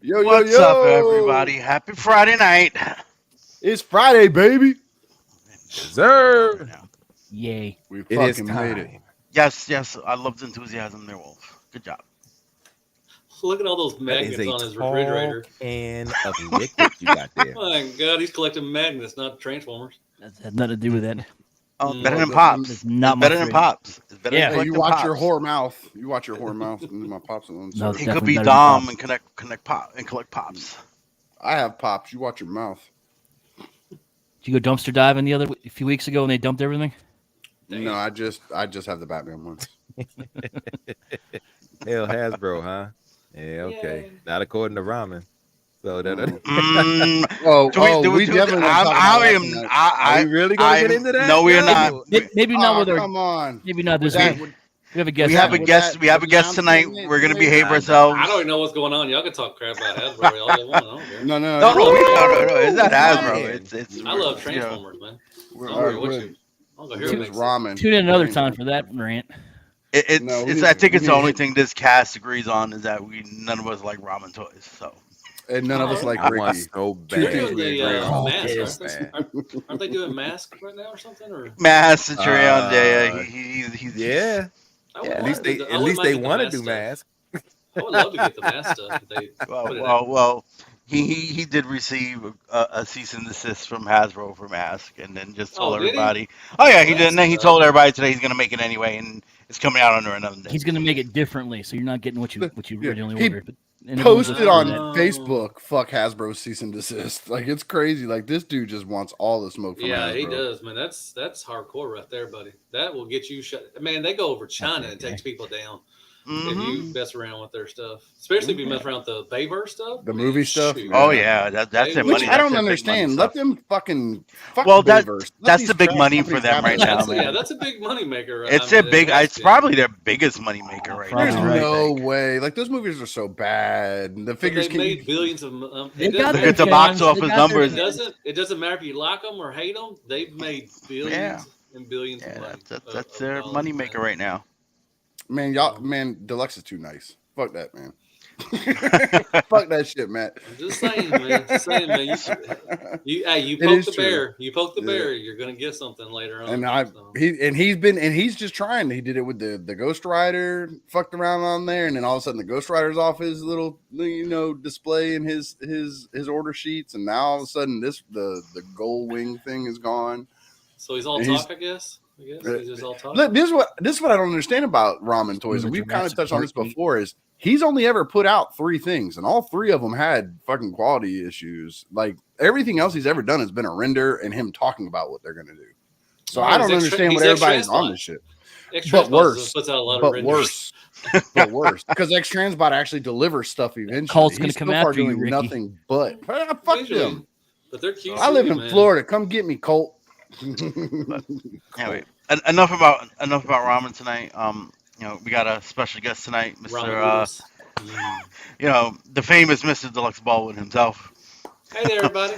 What's up, everybody? Happy Friday night. It's Friday, baby. Sir. Yay. We It is fucking made it. time. Yes, I love the enthusiasm there, Wolf. Good job. Look at all those That magnets is a on his tall refrigerator. can of liquid you got there. My God, he's collecting magnets, not Transformers. That has nothing to do with that. Oh, Mm. better than Well, Pops. It's not It's my better than fridge. Pops. It's better Yeah. than Hey, you collecting watch your Pops. whore mouth. You watch your whore mouth. This is my pops alone. No, Sorry. He definitely could be better than Dom Pops. and collect Pop and collect Pops. I have pops. You watch your mouth. Did you go dumpster diving a few weeks ago and they dumped everything? Damn. No, I just have the Batman ones. Hell, Hasbro, huh? Yeah, okay. Yay. Not according to ramen. So that. We definitely gonna talk about that tonight. Are we really gonna get into that? No, we are not. Maybe not Oh, with our. come on. Maybe not this That week. would- We have a guest. We have a tonight. guest. We have a guest tonight. announcement We're gonna made? behave I- ourselves. I don't even know what's going on. Y'all can talk crap about Hasbro all you want. I don't care. No. No. It's not Hasbro. Man. It's. I love you know, Transformers, man. I don't All right, care what good. you. I'll go It here. was ramen. Tune in another time for that rant. It's. No, we It's. need- I think we it's the need to only hit- thing this cast agrees on is that none of us like ramen toys. So. And none of us like I want Ricky. so Two They're bad. things doing we the agree on. mask, man. aren't they doing mask right now or something? Or Mass Centurion, yeah. He's Yeah. I would At love least to they do- I at wouldn't least mind they getting the want to mask do stuff. mask. I would love to get the mask stuff. If they put it out. Well, he did receive a cease and desist from Hasbro for Mask, and then just told Oh, did he? everybody. Oh yeah, he Well, did. And then he that's told everybody today he's gonna make it anyway, and it's coming out under another name. He's going to make it differently, so you're not getting what you Yeah, originally he ordered. But everyone's Posted listening on to that. Facebook, fuck Hasbro cease and desist. Like, it's crazy. Like, this dude just wants all the smoke from Yeah, Hasbro. he does, man. That's hardcore right there, buddy. That will get you shut. Man, they go over China and takes people down if you mess around with their stuff, especially if you mess around with the Bayverse stuff, The movie stuff? shoot. Oh yeah, that's their Which money. I don't That's their big money understand. stuff. Let them fucking fuck Well, Bayverse. Let that's these the big trash money for companies them have right it. now, That's, man. yeah, that's a big money maker. It's I their mean, big. it has It's to be. probably their biggest money maker right Probably There's now. right. no way. Like, those movies are so bad. The But figures they can made billions of. They It got doesn't, Look their at the matter, box fans. office They got numbers. their it doesn't matter if you like them or hate them. They've made billions and billions of Yeah, money. that's of their dollars, money maker man. right now. Man, Deluxe is too nice. Fuck that, man. Fuck that shit, Matt. I'm just saying, man. Just saying, man. You It poke is the true. bear. You poke the Yeah. bear. You're gonna get something later on. And he's just trying. He did it with the Ghost Rider, fucked around on there, and then all of a sudden the Ghost Rider's off his little display in his order sheets, and now all of a sudden the Gold Wing thing is gone. So he's all And talk, I guess. He's just all talk. Look, this is what I don't understand about ramen toys, and we've kind of touched on this before. Is he's only ever put out 3 things, and all 3 of them had fucking quality issues. Like, everything else he's ever done has been a render and him talking about what they're gonna do. So I don't understand what everybody's on this shit. But worse, puts out a lot of renders. but worse, because X Transbot actually delivers stuff eventually. Cult's gonna He's come so far after you, doing Ricky. nothing but fuck Eventually. them. But they're cute. I live too, in man. Florida. Come get me, Colt. Anyway, enough about ramen tonight. We got a special guest tonight, Ramen Mr. noodles. The famous Mr. Deluxe Baldwin himself. Hey there, everybody.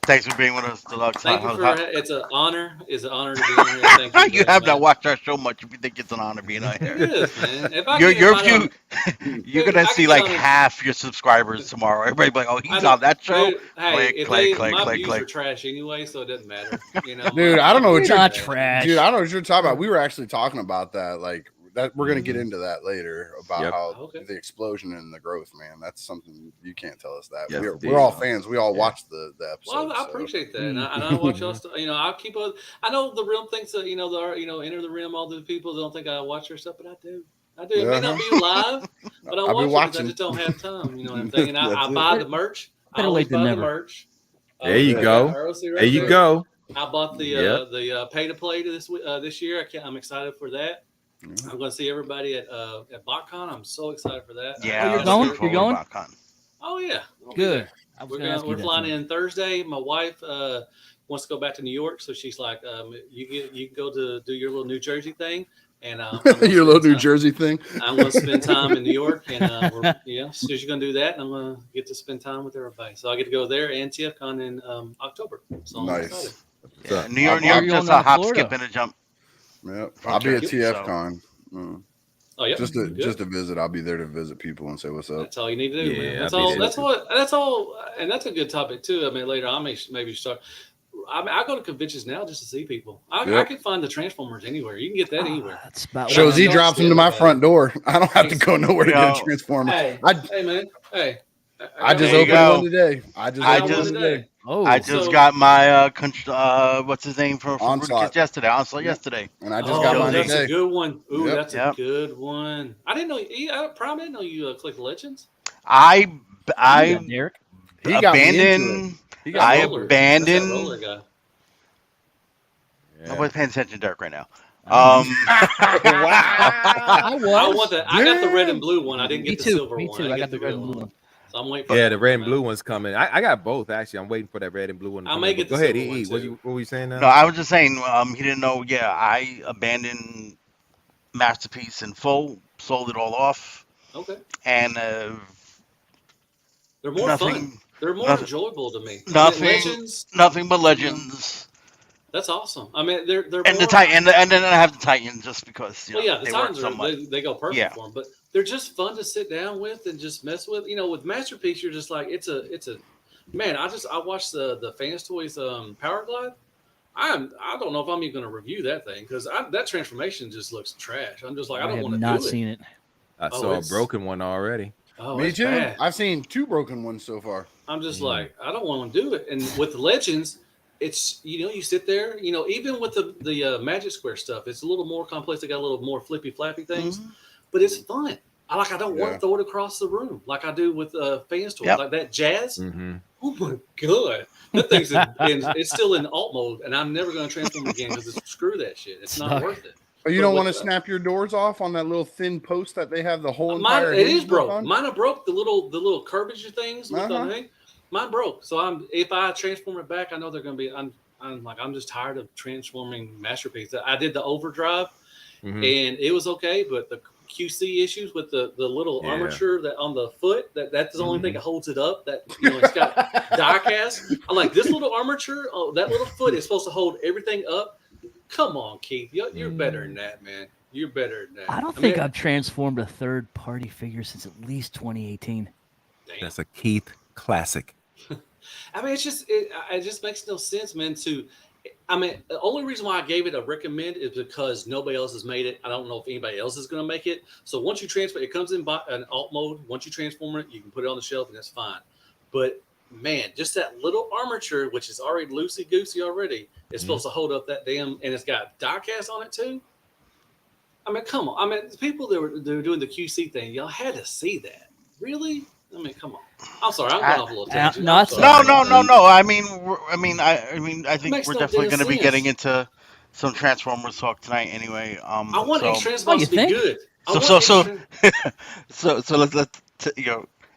Thanks for being with us, Deluxe. Thank you for it's an honor. It's an honor to be on here. Thank you. You have not watched our show much if you think it's an honor being on here. It is, man. If I you're gonna see like half your subscribers tomorrow. Everybody be like, "Oh, he's on that show." Dude, hey, click, my views click. are trash anyway, so it doesn't matter. You know, dude. I don't know what you're not trash. Dude, I don't know what you're talking about. We were actually talking about that. Like that, we're gonna get into that later about how the explosion and the growth, man. That's something you can't tell us that. Yes, we're all fans. We all watch the episode. Well, I appreciate that, and I watch y'all. I'll keep up. I know the realm thinks that enter the realm. All the people don't think I watch your stuff, but I do. It may not be live, but I watch it. I just don't have time. You know what I'm saying? I buy the merch. I always buy the merch. There you go. There you go. I bought the pay to play this year. I'm excited for that. I'm going to see everybody at BotCon. I'm so excited for that. Yeah, you're going. You're going. Oh yeah, good. We're flying in Thursday. My wife wants to go back to New York, so she's like, "You can go to do your little New Jersey thing." And your little New Jersey thing. I'm going to spend time in New York, and so she's going to do that, and I'm going to get to spend time with everybody. So I get to go there and TFCon in October. So I'm excited. Yeah, New York, just a hop, skip, and a jump. Yep, I'll be at TFCon. Oh yeah, just to visit. I'll be there to visit people and say what's up. That's all you need to do, man. That's all, and that's a good topic too. I mean, later I may maybe start. I go to conventions now just to see people. I can find the Transformers anywhere. You can get that anywhere. That's about shows he drops them to my front door. I don't have to go nowhere to get a Transformer. Hey, man. Hey. I just opened one today. I just got my what's his name from Onslaught yesterday. And I just got mine today. That's a good one. Ooh, that's a good one. I didn't know probably didn't know you click Legends. I Derek. He got abandoned. I abandoned. Yeah. Nobody's paying attention to Derek right now. Wow. I want that. I got the red and blue one. I didn't get the silver one. Me too. I got the red and blue one. So I'm waiting for the red and blue one's coming. I got both actually. I'm waiting for that red and blue one. I may get the Go ahead, E. What were you saying now? No, I was just saying. He didn't know. Yeah, I abandoned Masterpiece in full, sold it all off. Okay. And they're more fun. They're more enjoyable to me. Nothing but Legends. That's awesome. I mean, they're and more, the Titan, and then I have the Titans just because. The Titans they go perfect for them, but they're just fun to sit down with and just mess with. You know, with Masterpiece, you're just like it's a man. I watched the Fans Toys Power Glide. I don't know if I'm even going to review that thing because that transformation just looks trash. I'm just like I don't want to do it. Not seen it. I saw a broken one already. Oh, me too. Bad. I've seen 2 broken ones so far. I'm just like I don't want to do it. And with the Legends. It's you sit there, even with the Magic Square stuff, it's a little more complex. They got a little more flippy flappy things, but it's fun. I don't want to throw it across the room like I do with Fans Toys, like that Jazz. Mm-hmm. Oh my god, that thing's it's still in alt mode, and I'm never going to transform again because screw that shit. It's not worth it. Oh, you don't want to snap your doors off on that little thin post that they have the whole entire. It is broke. Mine are broke. The little curvature things. Mine broke. So if I transform it back, I know they're going to be. I'm just tired of transforming Masterpiece. I did the overdrive, and it was okay, but the QC issues with the little armature that on the foot that's the only thing that holds it up. That it's got die cast. I'm like this little armature. Oh, that little foot is supposed to hold everything up. Come on, Keith. You're better than that, man. You're better than that. I don't think I've transformed a third-party figure since at least 2018. Damn. That's a Keith classic. I mean, it just makes no sense, man. The only reason why I gave it a recommend is because nobody else has made it. I don't know if anybody else is going to make it. So once you transfer, it comes in an alt mode. Once you transform it, you can put it on the shelf, and that's fine. But man, just that little armature, which is already loosey goosey already, is supposed to hold up that damn, and it's got die cast on it too. I mean, come on. I mean, people that were doing the QC thing, y'all had to see that. Really? I mean, come on. I'm sorry, I'm going off a little tangent. No. I think we're definitely going to be getting into some Transformers talk tonight. Anyway, I want Transformers to be good. So let's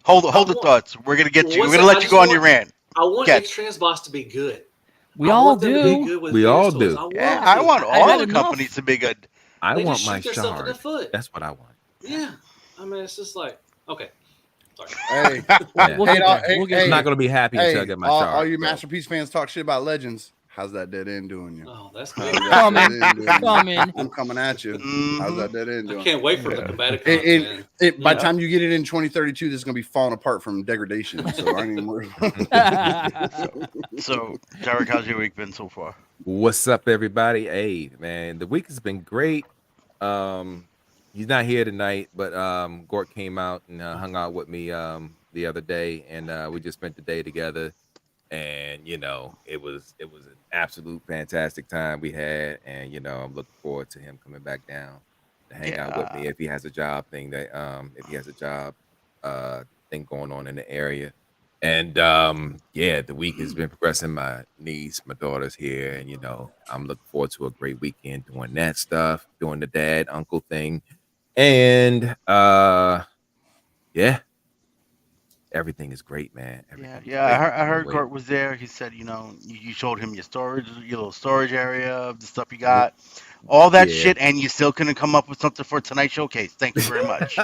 hold the thoughts. We're going to get you. We're going to let you go on your rant. I want Transbots to be good. We all do. We all do. I want all the companies to be good. I want my shard. That's what I want. Yeah, I mean, it's just like okay. Sorry. Hey, We'll get there. We'll get I'm not gonna be happy until I get my shard. all you so. Masterpiece fans talk shit about Legends. How's that dead end doing you? Oh, that's How's good. that dead end doing you? Coming. I'm coming at you. How's that dead end I doing? can't wait for the Combaticons, man. By the time you get it in 2032, this is gonna be falling apart from degradation. So I mean, So Derek, how's your week been so far? What's up, everybody? Hey, man, the week has been great. He's not here tonight, but Gort came out and hung out with me the other day, and we just spent the day together. And it was an absolute fantastic time we had, and I'm looking forward to him coming back down to hang out with me if he has a job thing thing going on in the area. And the week has been progressing. My niece, my daughter's here, and I'm looking forward to a great weekend doing that stuff, doing the dad uncle thing, and everything is great, man. I heard Gort was there. He said, you showed him your little storage area of the stuff you got, all that shit, and you still couldn't come up with something for tonight's showcase. Thank you very much.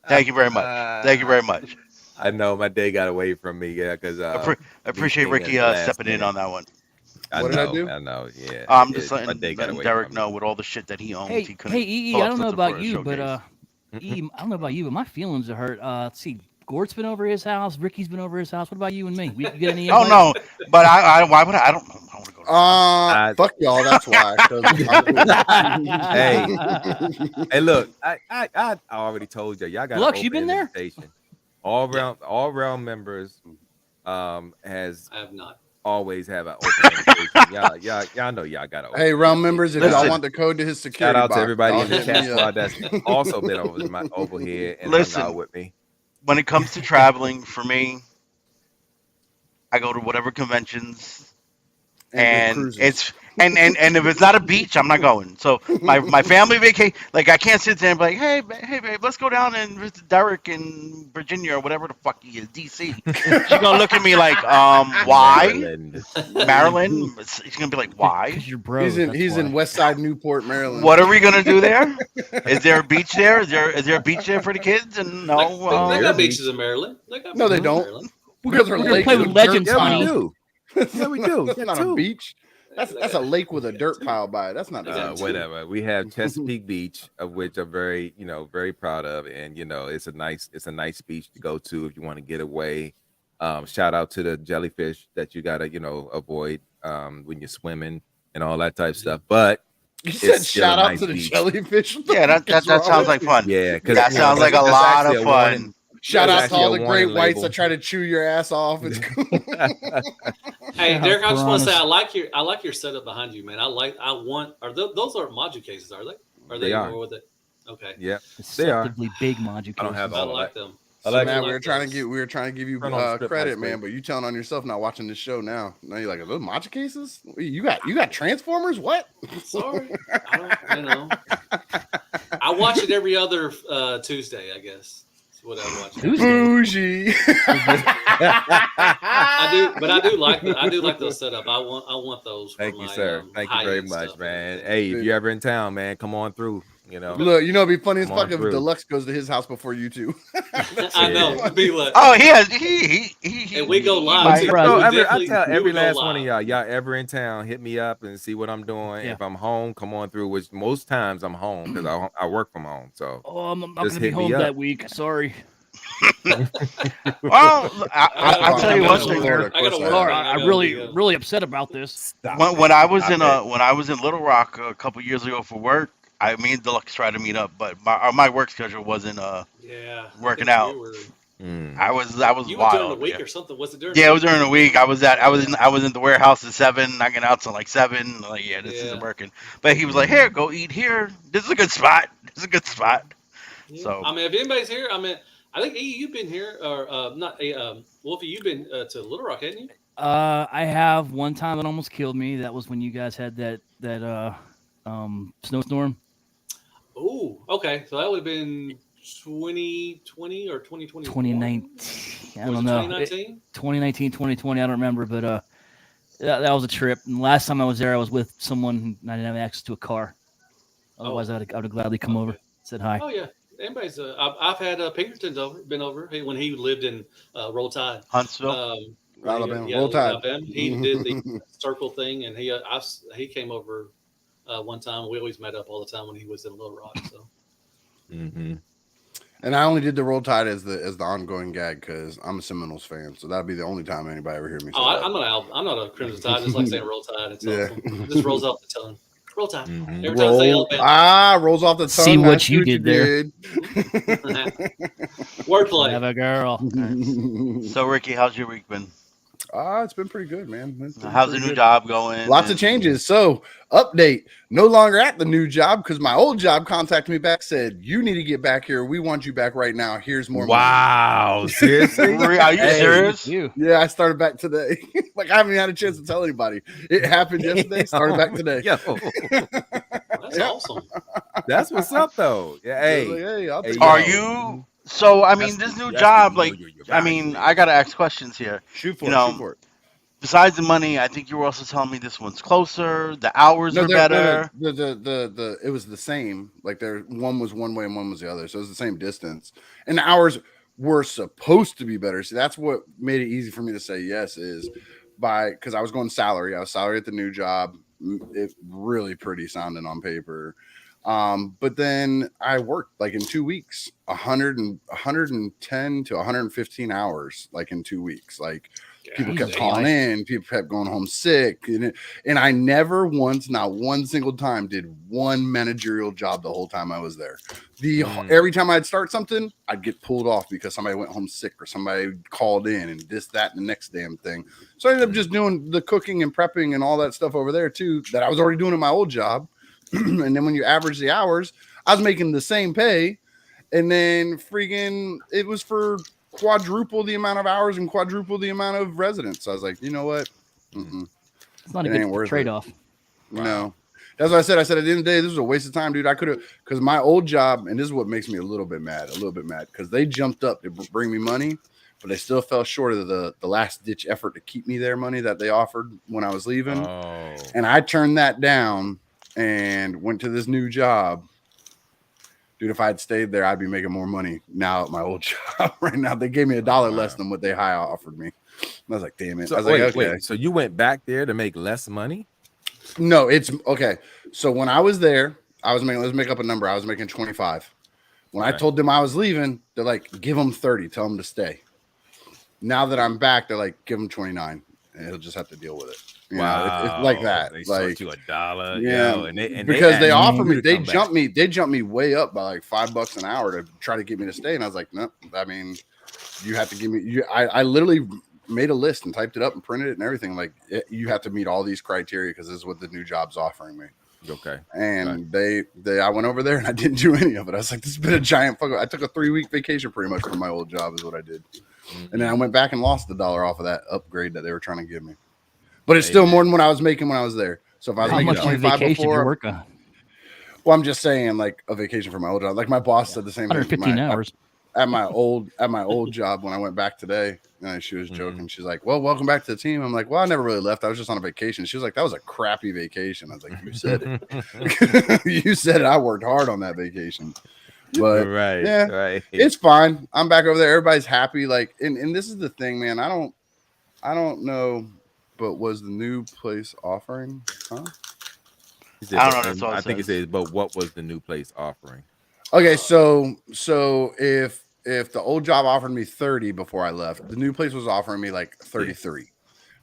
Thank you very much. Thank you very much. I know my day got away from me, because I appreciate Ricky stepping in on that one. What did I do? I know, yeah. I'm just letting Derek know with all the shit that he owns. Hey, he couldn't EE, I don't know about you, but EE, I don't know about you, but my feelings are hurt. Let's see. Gort's been over his house. Ricky's been over his house. What about you and me? We get any? Oh no, but why would I don't know. I want to go. Fuck y'all. That's why. Hey, look, I already told you. Y'all got Lux, you been there? All round members I have not. Always have an open invitation. y'all know y'all got to. Hey, realm members, if y'all want the code to his security, shout out box, to everybody in the chat squad that's also been over here and hung out with me. When it comes to traveling, for me, I go to whatever conventions, and it's and if it's not a beach, I'm not going. So my family vacation, like I can't sit there and be like, hey babe, let's go down and visit Derek in Virginia or whatever the fuck he is, DC. She's gonna look at me like, why? Maryland. She's gonna be like, why? Because you're broke. He's in West Side Newport, Maryland. What are we gonna do there? Is there a beach there? Is there a beach there for the kids? And no, they got beaches in Maryland. No, they don't. Because we're gonna play with legends, honey. We do. Yeah, we do. That's not a beach. That's a lake with a dirt pile by it. That's not whatever. We have Chesapeake Beach, of which I'm very, very proud of, and it's a nice beach to go to if you want to get away. Shout out to the jellyfish that you gotta, avoid when you're swimming and all that type of stuff. But you said shout out to the jellyfish. Yeah, that sounds like fun. Yeah, because that sounds like a lot of fun. Shout out to all the great whites that try to chew your ass off. It's cool. Hey, Derek, I just want to say I like your setup behind you, man. Those are module cases, are they? They are. More with it? Okay. Yeah, they are. Big module cases. I don't have all I like them. Man, we were trying to give you credit, man, but you telling on yourself not watching this show now. Now you're like, are those module cases? You got Transformers? What? Sorry, I watch it every other Tuesday, I guess. What I watch. Bougie. I do like those setup. I want those. Thank you, sir. Thank you very much, man. Hey, if you're ever in town, man, come on through. Look, it'd be funny as fuck if Deluxe goes to his house before you two. I know. Be like, he and we go live. I tell every last one of y'all ever in town, hit me up and see what I'm doing. Yeah. If I'm home, come on through. Which most times I'm home because I work from home. So I'm not gonna be home that week. Sorry. Well, I'll tell you one thing. I'm really upset about this. When I was in Little Rock a couple years ago for work, me and Deluxe tried to meet up, but my work schedule wasn't working out. I was you wild. Were during the week or something? Was it during? Yeah, it was during the week. I was in the warehouse at 7, knocking out till like 7. Like, this isn't working. But he was like, "Here, go eat here. This is a good spot. Yeah. So I mean, if anybody's here, I think you've been here, or not? Wolfie, you've been to Little Rock, haven't you? I have one time that almost killed me. That was when you guys had that snowstorm. Oh, okay. So that would have been 2020 or 2021? 2019. I don't know. 2019? 2019, 2020. I don't remember, but that was a trip. And the last time I was there, I was with someone and I didn't have access to a car. Otherwise, I would have gladly come over, said hi. Oh, yeah. anybody's. I've had Pinkerton's been over when he lived in Roll Tide, Huntsville. Alabama. Yeah, Roll Tide. Alabama. He did the circle thing, and he came over one time. We always met up all the time when he was in Little Rock. So. Mm-hmm. And I only did the Roll Tide as the ongoing gag because I'm a Seminoles fan, so that'd be the only time anybody ever hear me say that. I'm not a Crimson Tide. I just like saying Roll Tide. It's awesome. It just rolls off the tongue. Roll Tide. Mm-hmm. Every time I say Alabama. Rolls off the tongue. See what you did there. Wordplay. Have a girl. So Ricky, how's your week been? It's been pretty good, man. How's the new job going? Lots of changes. So, update. No longer at the new job because my old job contacted me back, said, you need to get back here. We want you back right now. Here's more money. Wow. Seriously? Are you serious? Yeah, I started back today. Like, I haven't had a chance to tell anybody. It happened yesterday. Started back today. Yo. That's awesome. That's what's up, though. Yeah. Hey. I'll take Are it. you? So I mean, this new job, like, I mean, I gotta ask questions here. Shoot for it. Besides the money, I think you were also telling me this one's closer. The hours are better. It was the same. Like one was one way and one was the other, so it was the same distance. And the hours were supposed to be better. See, that's what made it easy for me to say yes. Is because I was going salary. I was salary at the new job. It's really pretty sounding on paper. But then I worked like in 2 weeks, 110 to 115 hours, like in 2 weeks. Like people kept calling in, people kept going home sick. And I never once, not one single time, did one managerial job the whole time I was there. Every time I'd start something, I'd get pulled off because somebody went home sick or somebody called in and this, that, and the next damn thing. So I ended up just doing the cooking and prepping and all that stuff over there too, that I was already doing in my old job. And then when you average the hours, I was making the same pay. And then freaking, it was for quadruple the amount of hours and quadruple the amount of residents. So I was like, you know what? It's not a good trade-off. Wow. No. That's what I said. I said, at the end of the day, this was a waste of time, dude. I could have, because my old job, and this is what makes me a little bit mad, because they jumped up to bring me money, but they still fell short of the last-ditch effort to keep me their money that they offered when I was leaving. Oh. And I turned that down and went to this new job. Dude, if I had stayed there, I'd be making more money now at my old job right now. They gave me $1 less than what they high offered me. I was like, damn it. So, I was like, okay. Wait, so you went back there to make less money? No, it's okay. So when I was there, let's make up a number. I was making 25. When I told them I was leaving, they're like, give them 30, tell them to stay. Now that I'm back, they're like, give them 29 and he'll just have to deal with it. Wow, it's like that. They like you $1. Yeah, yo, and because they offered me, they jumped me way up by like $5 an hour to try to get me to stay, and I was like, no, I mean, you have to give me. I literally made a list and typed it up and printed it and everything. Like, you have to meet all these criteria because this is what the new job's offering me. Okay. And I went over there and I didn't do any of it. I was like, this has been a giant fuck. I took a 3-week vacation pretty much from my old job is what I did. And then I went back and lost $1 off of that upgrade that they were trying to give me. But it's still more than what I was making when I was there. So if I was making 25 before, work on? Well, I'm just saying, like, a vacation for my old job. Like my boss said the same 115 hours. At my old job when I went back today, and she was joking. She's like, "Well, welcome back to the team." I'm like, "Well, I never really left. I was just on a vacation." She was like, "That was a crappy vacation." I was like, "You said it. You said it. I worked hard on that vacation." But right, it's fine. I'm back over there. Everybody's happy. Like, and this is the thing, man. I don't know, but was the new place offering? Huh? I don't know. I think it says, but what was the new place offering? Okay, so if the old job offered me 30 before I left, the new place was offering me like 33.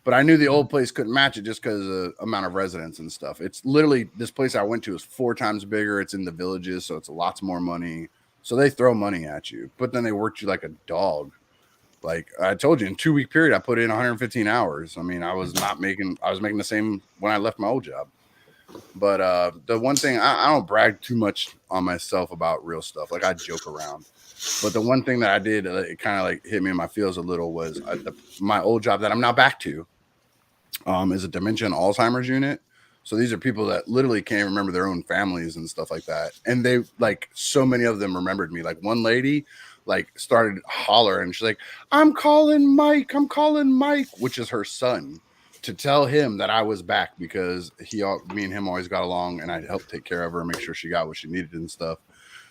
But I knew the old place couldn't match it just because of the amount of residents and stuff. It's literally, this place I went to is 4 times bigger. It's in the villages, so it's lots more money. So they throw money at you, but then they worked you like a dog. Like I told you, in 2-week period, I put in 115 hours. I mean, I was making the same when I left my old job. But the one thing, I don't brag too much on myself about real stuff. Like I joke around. But the one thing that I did, it kind of like hit me in my feels a little was my old job that I'm now back to is a dementia and Alzheimer's unit. So these are people that literally can't remember their own families and stuff like that. And they like so many of them remembered me. Like one lady like started hollering. She's like, I'm calling Mike, which is her son, to tell him that I was back because me and him always got along and I'd help take care of her and make sure she got what she needed and stuff.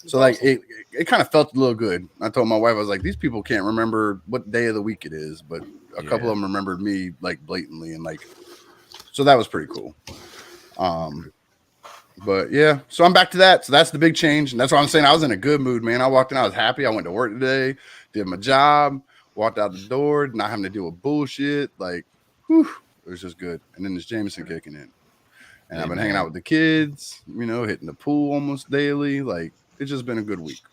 So like it kind of felt a little good. I told my wife, I was like, these people can't remember what day of the week it is, but a couple of them remembered me like blatantly, and like, so that was pretty cool. But yeah, so I'm back to that. So that's the big change, and that's why I'm saying I was in a good mood, man. I walked in, I was happy. I went to work today, did my job, walked out the door, not having to deal with bullshit. Like, whew, it was just good. And then there's Jameson kicking in, and I've been hanging out with the kids, you know, hitting the pool almost daily. Like, it's just been a good week.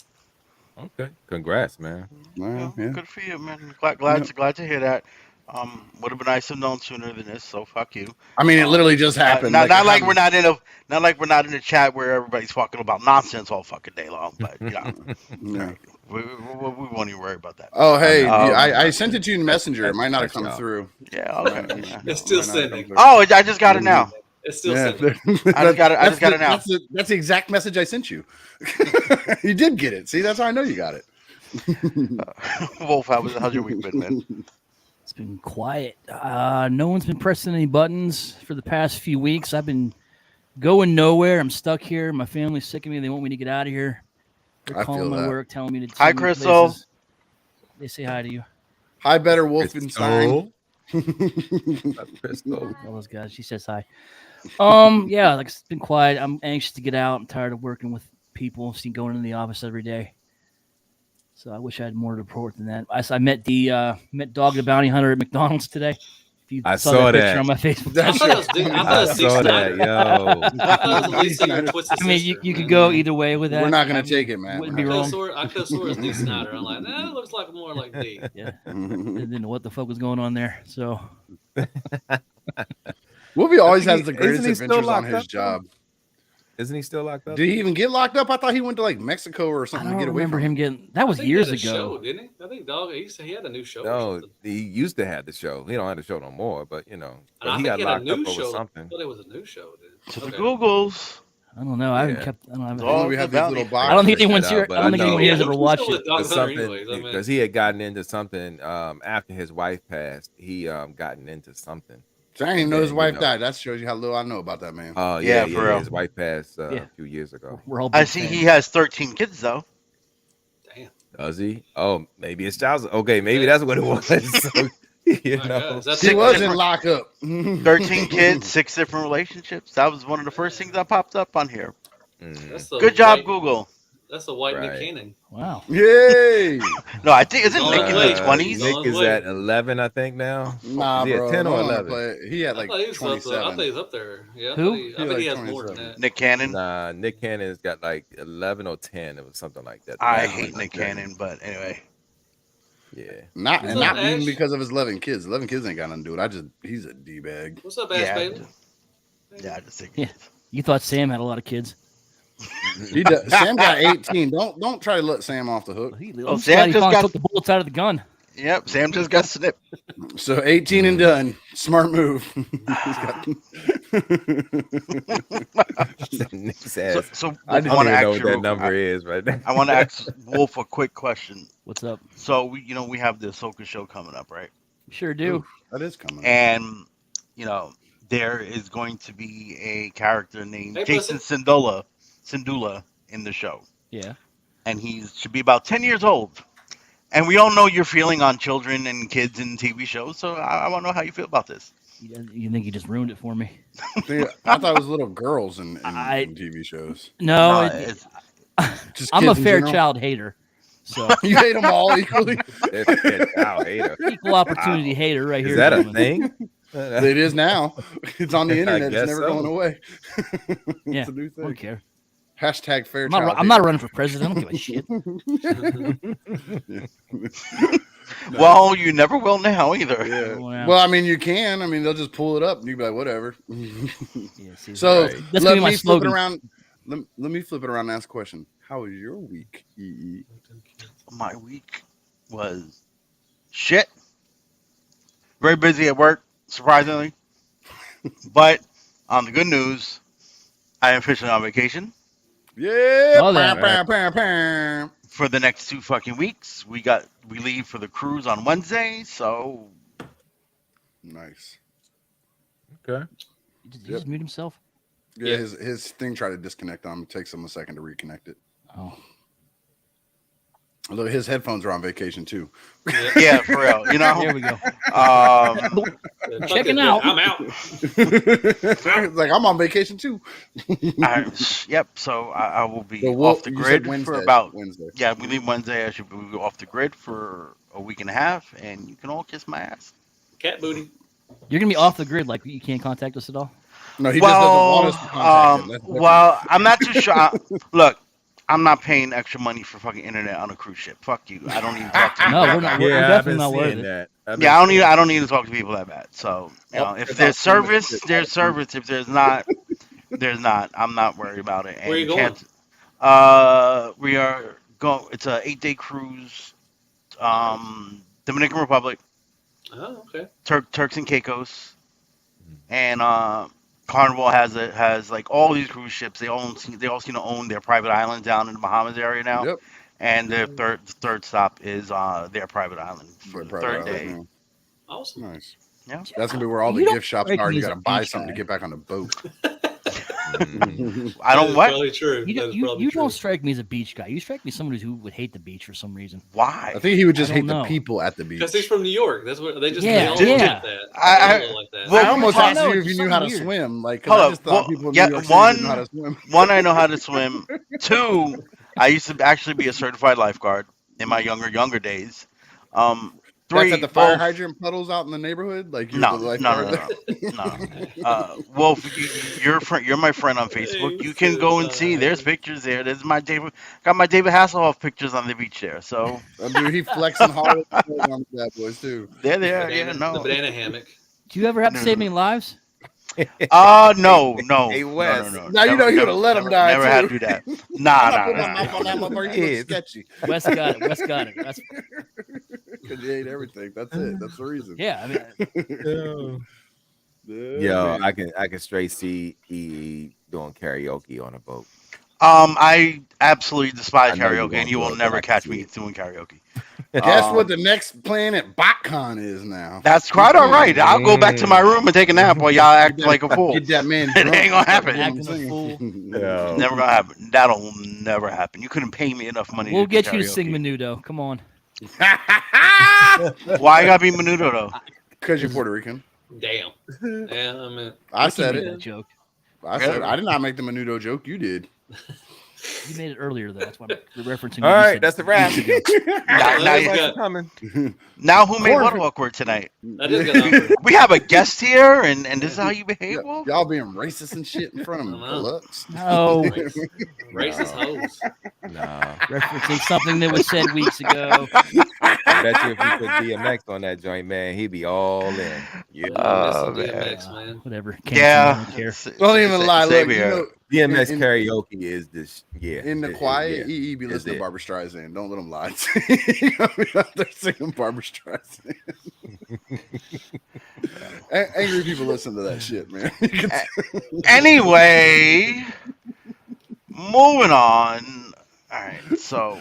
Okay, congrats, man. Yeah. Good for you, man. Glad to hear that. Would have been nice to have known sooner than this. So fuck you. I mean, it literally just happened. Not like we're not in a chat where everybody's talking about nonsense all fucking day long. But yeah, we won't even worry about that. Oh hey, I sent it to you in Messenger. It might not have come through. Yeah, okay. It's still sending. Oh, I just got it now. It's still sending. I just got it now. That's the exact message I sent you. You did get it. See, that's how I know you got it. Wolf, how's your week been, man? It's been quiet. No one's been pressing any buttons for the past few weeks. I've been going nowhere. I'm stuck here. My family's sick of me. They want me to get out of here. They're calling my work, telling me to. Hi, Crystal. Places. They say hi to you. Hi, Better Wolfenstein. Crystal. All those guys. She says hi. Yeah, like it's been quiet. I'm anxious to get out. I'm tired of working with people, going in the office every day. So I wish I had more to report than that. I met Dog the Bounty Hunter at McDonald's today. If you saw that picture on my Facebook. I saw that, yo. I thought it was the lead singer of Twisted I mean, you could go either way with that. We're not going to take it, man. Wouldn't be wrong. I could have swore it was D. Snyder. I'm like, nah, it looks like more like D. Yeah. I didn't know what the fuck was going on there. So. Wolfie always has the greatest adventures on his job. Isn't he still locked up? Did he even get locked up? I thought he went to like Mexico or something to get away from him getting. That was years ago, show, didn't he? I think Dog. He had a new show. No, he used to have the show. He don't have the show no more. But you know, he got locked up over something. I thought it was a new show. To the Googles. I don't know. I haven't kept. I don't think anyone's here. I don't think anyone here has ever watched it. Because he had gotten into something after his wife passed. He gotten into something. So I didn't even know his wife died. That shows you how little I know about that man. Oh yeah, for real. His wife passed a few years ago. I see he has 13 kids though. Damn. Does he? Oh, maybe it's child. Okay, maybe that's what it was. So, you know, he was in lockup. 13 kids, 6 different relationships. That was one of the first things that popped up on here. Good job, Google. That's a white Nick Cannon. Wow. Yay. No, I think isn't Nick in the 20s? Nick is at 11, I think now. Nah, bro. 10 or 11. He had like 27. I thought he was up there. Yeah. Who? I think he has more than that. Nick Cannon? Nah, Nick Cannon's got like 11 or 10. It was something like that. I hate Nick Cannon, but anyway. Yeah. Not even because of his 11 kids. 11 kids ain't got nothing to do it. He's a D-bag. What's up, Ash Bailey? Yeah, I just think. Yeah. You thought Sam had a lot of kids. He does. Sam got 18. Don't try to let Sam off the hook. Sam just took the bullets out of the gun. Yep, Sam just got snipped. So 18 and done. Smart move. So I don't even know what that number is right now. I want to ask Wolf a quick question. What's up? So we have the Ahsoka show coming up, right? Sure do. Oof, that is coming. And there is going to be a character named Jason Syndulla in the show. Yeah. And he should be about 10 years old. And we all know your feeling on children and kids in TV shows, so I want to know how you feel about this. You think you just ruined it for me? I thought it was little girls in TV shows. No, I'm a fair child hater. So you hate them all equally? Equal opportunity hater right here. Is that a thing? It is now. It's on the internet. It's never going away. Yeah, it's a new thing. I don't care. Hashtag fair I'm not running for president. I don't give a shit. Well, you never will now either. Yeah. Well, I mean, you can. I mean, they'll just pull it up and you can be like, whatever. So let me flip it around. Let me flip it around and ask a question. How was your week, EE? My week was shit. Very busy at work, surprisingly. But on the good news, I am officially on vacation. Yeah. For the next 2 fucking weeks. We leave for the cruise on Wednesday, so nice. Okay. Did he just mute himself? Yeah, his thing tried to disconnect on him. It takes him a second to reconnect it. Oh. Look, his headphones are on vacation too. Yeah, for real. You know. There we go. Checking out. I'm out. It's like I'm on vacation too. Yep. So I will be So off the you said grid Wednesday. for about. Wednesday. Yeah, we leave Wednesday. I should be off the grid for a week and a half, and you can all kiss my ass. Cat booty. You're gonna be off the grid. Like you can't contact us at all. No, he just doesn't want us to contact him. That's different. Well, I'm not too sure. Look, I'm not paying extra money for fucking internet on a cruise ship. Fuck you. I don't even talk to people. No, that we're not. bad. We're Yeah, I've definitely been not worth seeing it. that. Yeah, I don't need to talk to people that bad. So if there's service, there's service. If there's not, there's not. I'm not worried about it. And Where you going? We are going. It's a 8-day cruise. Dominican Republic, Oh, okay. Turks and Caicos, and Carnival has like all these cruise ships. They all seem to own their private islands down in the Bahamas area now. Yep. And their third stop is their private island for the third day. Yeah. Awesome. Nice. Yeah. That's gonna be where all the You don't gift shops strike are. me You as got to a buy beach something to guy. get back on the boat. I don't That is what? Probably true. You, That don't- is you, probably you true. don't strike me as a beach guy. You strike me as someone who would hate the beach for some reason. Why? I think he would just I hate don't the know. people at the beach. Because he's from New York. That's what they just Yeah, they all yeah. like that. I- They all like that. well, I almost I asked know, you it's if you just knew how to weird. swim. Like, 'cause Hold I up. just thought Well, people in yeah, New York City didn't know how to swim. One, I know how to swim. Two, I used to actually be a certified lifeguard in my younger days. Three, That's at the fire well, hydrant puddles out in the neighborhood. Like you're No, the no, lifeguard. no. Well, you're my friend on Facebook. You can go and see. There's pictures there. There's got my David Hasselhoff pictures on the beach there. So Dude, he flexing hard on the bad boys too. they're there. Banana, Yeah, The no. banana hammock. Do you ever have to No. save any lives? No. Hey, Wes. Now you know he would've let him die, Never had to too. do that. I'm Nah. not putting my mouth on that motherfucker. He looks sketchy. Wes got it. Wes got it. That's, Because you ate everything. That's it. That's the reason. yeah, I mean, Yo, I can straight see E doing karaoke on a boat. I absolutely despise I know you karaoke, won't and you do will it, but never I can catch see me it. doing karaoke. Guess what the next plan at BotCon is now? That's quite all right. I'll go back to my room and take a nap while y'all act like a fool. Get that man It drunk. ain't gonna happen. Acting a fool. It's never gonna happen. That'll never happen. You couldn't pay me enough money. we'll to do get you to sing karaoke. Menudo. Come on. Why I gotta be Menudo though? Because you're Puerto Rican. Damn. Yeah, I mean, I You said made it. that joke. I said I did not make the menudo joke. You did. You made it earlier though. That's why I'm referencing. All what you right, said that's the wrap. weeks ago. Now, Let's you- go. Coming. now who made Corn- what awkward tonight? that is good. We have a guest here, and this is how you behave. Wolf? Y'all being racist and shit in front of me. I know. Deluxe. No, Racist hoes. Nah. referencing something that was said weeks ago. I bet you if we put DMX on that joint, man, he'd be all in. Yeah. Oh, Miss man. DMX, man. Whatever. Can't Yeah. care. Don't even lie. Same Look, you here. know, DMX in- karaoke is this. Yeah. in the it- quiet, yeah. EE be Is listening it? to Barbara Streisand. Don't let him lie. You know, be out there singing Barbara Streisand. Angry people listen to that shit, man. You can Anyway, moving on. All right, so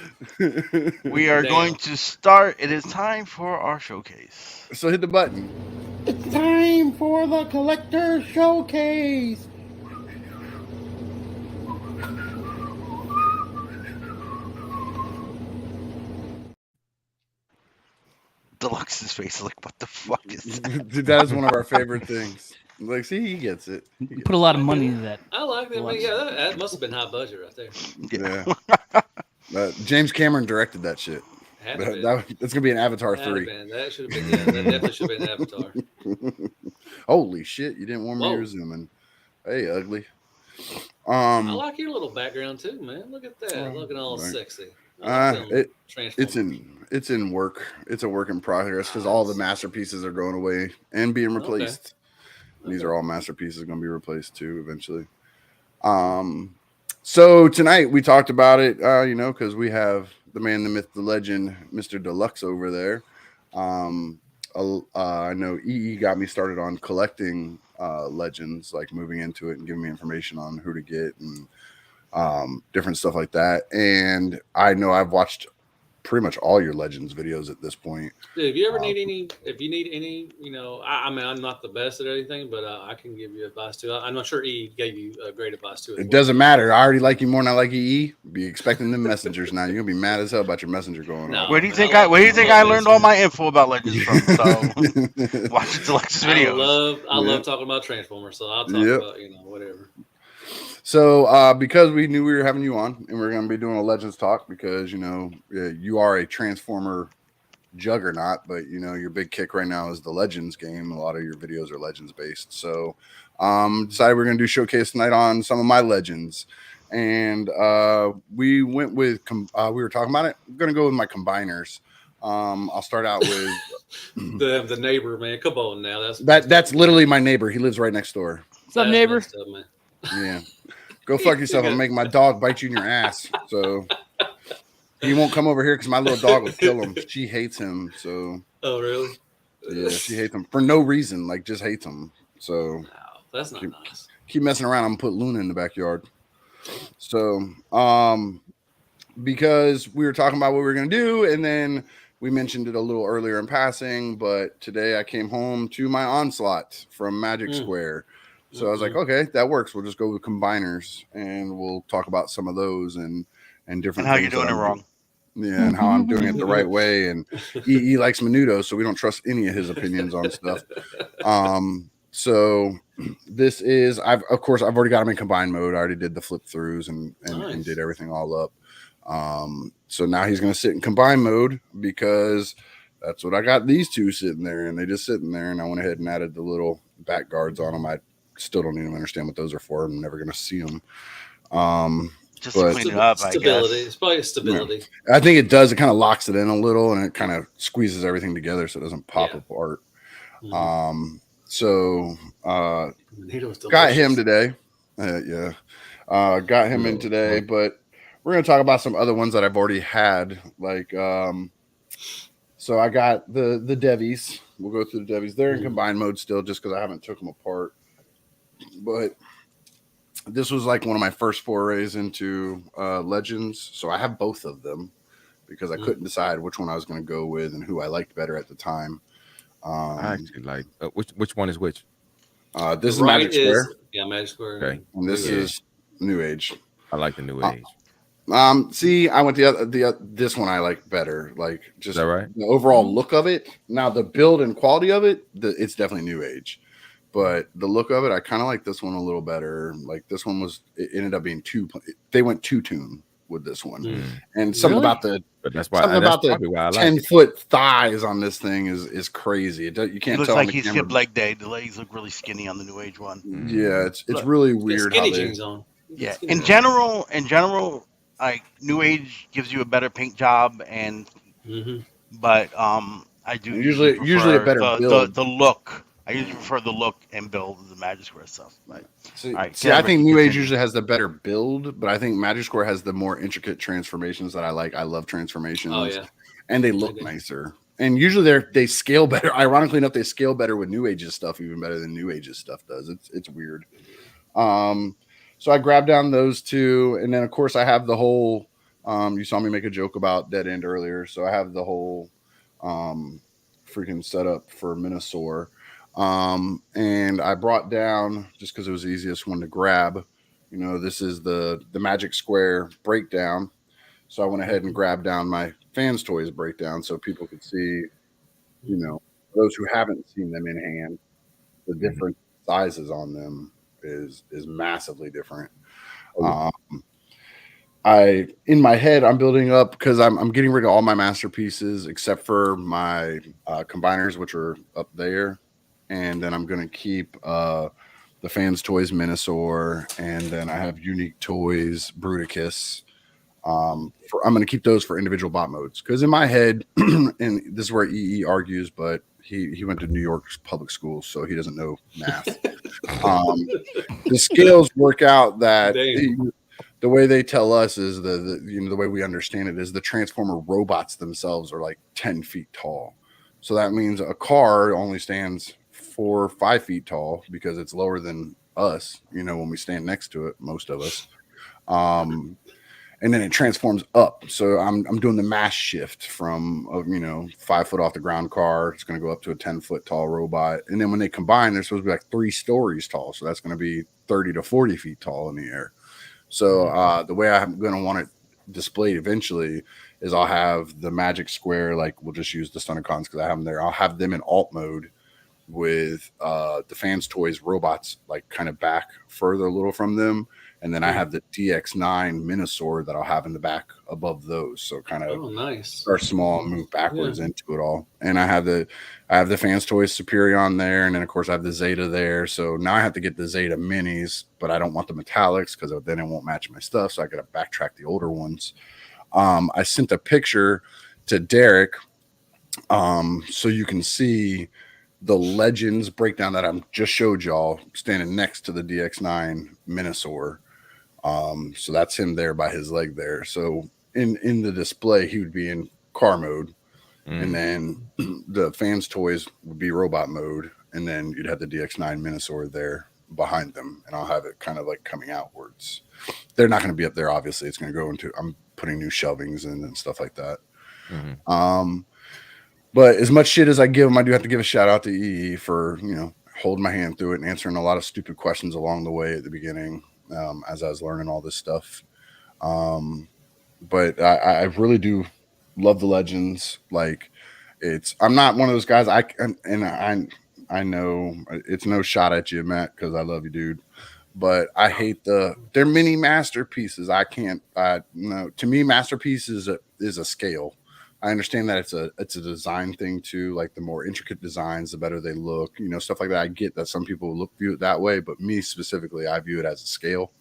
we are Damn. going to start. It is time for our showcase. So hit the button. It's time for the collector showcase. Deluxe's face, like, what the fuck is that? Dude, that is one of our favorite things. Like, see, he gets it. He You gets put a lot of money into that. I like that. Man. Yeah, that must have been high budget right there. it. Yeah. James Cameron directed that shit. Had to be. That's gonna be an Avatar Had to 3. been. That should have been. Yeah, that definitely should have been Avatar. Holy shit! You didn't warn me Whoa. you were zooming. Hey, ugly. I like your little background too, man. Look at that, looking all Right. sexy. I like them it's in work. It's a work in progress because all the masterpieces are going away and being replaced. Okay. These are all masterpieces going to be replaced too eventually. So tonight we talked about it, because we have the man, the myth, the legend, Mr. Deluxe over there. I know EE got me started on collecting legends, like moving into it and giving me information on who to get and different stuff like that. And I know I've watched pretty much all your Legends videos at this point. Dude, if you ever need any, I mean, I'm not the best at anything, but I can give you advice too. I'm not sure E gave you great advice too. It doesn't matter. I already like you more than I like EE. Be expecting them messengers now. You're gonna be mad as hell about your messenger going on. Where do you think I learned all my info about Legends from? So watch Alexis videos. I love talking about Transformers, so I'll talk about whatever. So because we knew we were having you on, and we are going to be doing a Legends talk, because you are a Transformer juggernaut, but your big kick right now is the Legends game. A lot of your videos are Legends based. So decided we're going to do showcase tonight on some of my Legends, and we went with we were talking about it. I'm going to go with my combiners. I'll start out with the neighbor, man. Come on now, that's literally my neighbor. He lives right next door. What's up, neighbor? Up, man. Yeah. Go fuck yourself. I'm making my dog bite you in your ass. So he won't come over here because my little dog will kill him. She hates him. So. Oh, really? Yeah, she hates him for no reason. Like, just hates him. So. Wow, that's not nice. Keep messing around. I'm gonna put Luna in the backyard. So, because we were talking about what we were gonna do, and then we mentioned it a little earlier in passing, but today I came home to my Onslaught from Magic Square. So I was like, okay, that works. We'll just go with combiners, and we'll talk about some of those and different. And how you're doing it wrong. Yeah, and how I'm doing it the right way. And he likes Menudo, so we don't trust any of his opinions on stuff. So this is I've already got him in combined mode. I already did the flip throughs and did everything all up. So now he's gonna sit in combined mode because that's what I got these two sitting there, and they just sitting there, and I went ahead and added the little back guards on them. I still don't even understand what those are for. I'm never gonna see them. Just to clean it up, stability. I guess. It's probably stability. Yeah. I think it does. It kind of locks it in a little, and it kind of squeezes everything together so it doesn't pop apart. Mm-hmm. So got him today. Got him in today, but we're going to talk about some other ones that I've already had. Like, so I got the Devies. We'll go through the Devies. They're in combined mode still, just because I haven't took them apart. But this was like one of my first forays into Legends, so I have both of them because I couldn't decide which one I was going to go with and who I liked better at the time. I actually like which one is which? This is Magic Square. Magic Square. Okay, and this is New Age. I like the New Age. See, I went this one I like better. Like, just right? The overall look of it. Now the build and quality of it, it's definitely New Age. But the look of it, I kind of like this one a little better. Like, this one it ended up being they went two-tune with this one. And something about the 10-foot thighs on this thing is crazy. You can't looks tell. Like he skipped leg day. The legs look really skinny on the New Age one. Yeah, it's really weird. Skinny jeans on. Yeah, in general, like, New Age gives you a better paint job, and but I do usually a better build. The look. I usually prefer the look and build of the Magic Square stuff. Like, I think New Age usually has the better build, but I think Magic Square has the more intricate transformations that I like. I love transformations. Oh, yeah. And they look nicer. And usually they scale better. Ironically enough, they scale better with New Age's stuff, even better than New Age's stuff does. It's weird. So I grabbed down those two, and then of course I have the whole. You saw me make a joke about Dead End earlier, so I have the whole freaking setup for Minosaur. And I brought down, just because it was the easiest one to grab, this is the Magic Square breakdown. So I went ahead and grabbed down my Fans Toys breakdown so people could see, those who haven't seen them in hand, the different sizes on them is massively different. In my head, I'm building up because I'm getting rid of all my masterpieces except for my combiners, which are up there. And then I'm going to keep the Fans Toys Minosaur, and then I have Unique Toys Bruticus. I'm going to keep those for individual bot modes because in my head, and this is where EE argues, but he went to New York's public schools, so he doesn't know math. The scales work out that the way they tell us is the way we understand it is the Transformer robots themselves are like 10 feet tall. So that means a car only stands 4 or 5 feet tall because it's lower than us, when we stand next to it, most of us. And and then it transforms up. So I'm doing the mass shift from 5 foot off the ground car. It's going to go up to a 10-foot tall robot, and then when they combine, they're supposed to be like 3 stories tall. So that's going to be 30 to 40 feet tall in the air. So the way I'm going to want it displayed eventually is I'll have the magic square. Like we'll just use the Stunticons because I have them there. I'll have them in alt mode with the fans toys robots like kind of back further a little from them, and then I have the DX9 Minosaur that I'll have in the back above those, so kind of nice. Start small and move backwards into it all. And I have the fans toys Superion there, and then of course I have the Zeta there. So now I have to get the Zeta minis, but I don't want the metallics because then it won't match my stuff, so I gotta backtrack the older ones. I sent a picture to Derek so you can see the Legends breakdown that I just showed y'all standing next to the DX9 Minosaur. So that's him there by his leg there. So in the display, he would be in car mode, and then the fans toys would be robot mode, and then you'd have the DX9 Minosaur there behind them, and I'll have it kind of like coming outwards. They're not going to be up there, obviously. It's going to go into, I'm putting new shelvings in and stuff like that. But as much shit as I give them, I do have to give a shout out to EE for, holding my hand through it and answering a lot of stupid questions along the way at the beginning as I was learning all this stuff. But I really do love the Legends. Like, I'm not one of those guys. I know it's no shot at you, Matt, because I love you, dude. But I hate they're mini masterpieces. I can't. No, to me, masterpiece is a scale. I understand that it's a design thing too. Like the more intricate designs, the better they look. Stuff like that. I get that some people view it that way, but me specifically, I view it as a scale.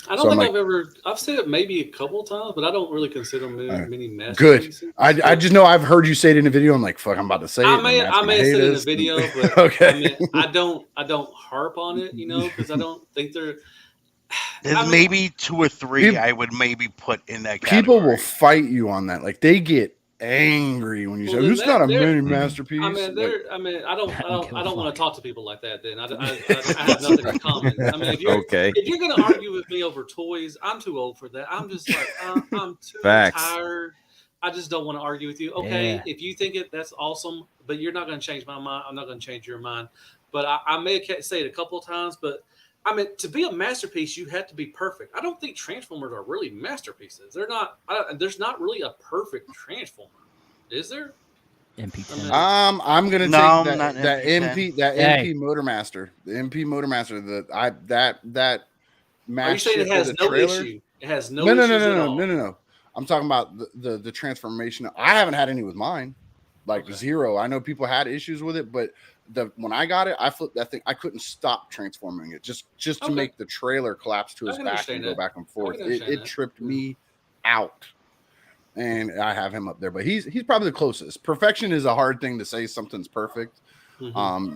I don't think I've said it maybe a couple of times, but I don't really consider them many masterpieces. Good. I just know I've heard you say it in the video. I'm like, fuck, I'm about to say it. I may have said it in the video, but okay. I don't harp on it, because I don't think they're. There's maybe 2 or 3 I would maybe put in that category. People will fight you on that. Like they get angry when you say it's not a mini masterpiece. I don't want to talk to people like that. Then I have nothing in common. If you're going to argue with me over toys, I'm too old for that. I'm just like I'm too tired. I just don't want to argue with you. Okay, if you think that's awesome, but you're not going to change my mind. I'm not going to change your mind. But I may say it a couple of times, but. To be a masterpiece, you have to be perfect. I don't think Transformers are really masterpieces. They're not. There's not really a perfect Transformer, is there? MP10. I'm gonna take that MP Motormaster. The MP Motormaster. That match. Are you saying it has no trailer? issue? It has no issues at all? No. I'm talking about the transformation. I haven't had any with mine. Zero. I know people had issues with it, but when I got it, I flipped that thing. I couldn't stop transforming it just to make the trailer collapse to his back and go back and forth. It tripped me out, and I have him up there. But he's probably the closest. Perfection is a hard thing to say. Something's perfect.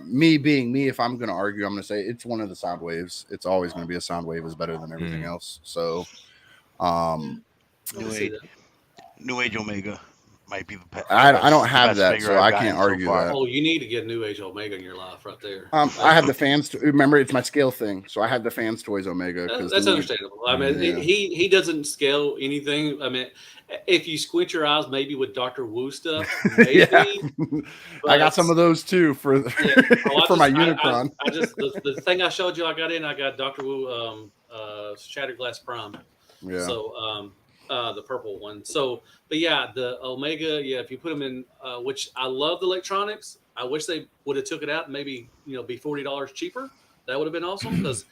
Me being me, if I'm going to argue, I'm going to say it's one of the sound waves. It's always going to be a sound wave is better than everything else. So, New Age Omega. Might be the best. I don't have that, so I can't argue that. Oh, you need to get New Age Omega in your life right there. I have the fans. Remember, it's my scale thing, so I have the fans toys Omega. That's understandable. He doesn't scale anything. If you squint your eyes, maybe with Dr. Wu stuff, maybe. I got some of those too for my Unicron. The thing I showed you, I got Dr. Wu Shattered Glass Prime. Yeah. So. The purple one. So, but yeah, the Omega. Yeah, if you put them in, which I love the electronics. I wish they would have took it out and maybe be $40 cheaper. That would have been awesome because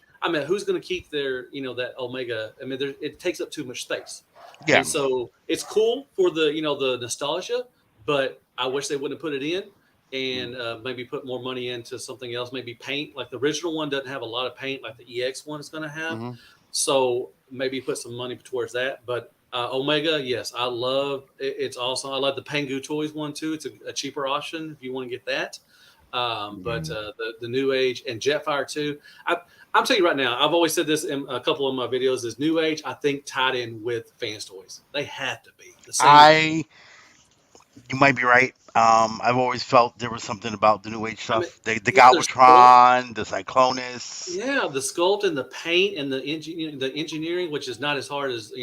who's going to keep their that Omega? It takes up too much space. Yeah. And so it's cool for the the nostalgia, but I wish they wouldn't have put it in and maybe put more money into something else. Maybe paint. Like the original one doesn't have a lot of paint like the EX one is going to have. So maybe put some money towards that, but. Omega, yes, I love it. It's awesome. I love the Pengu Toys one too. It's a cheaper option if you want to get that. But the New Age and Jetfire too. I'm telling you right now, I've always said this in a couple of my videos. Is New Age, I think, tied in with Fans Toys. They have to be. You might be right. I've always felt there was something about the new age I mean, stuff. The yeah, there's Galvatron, the Cyclonus. yeah, the sculpt and the paint and the engineering, which is not as hard as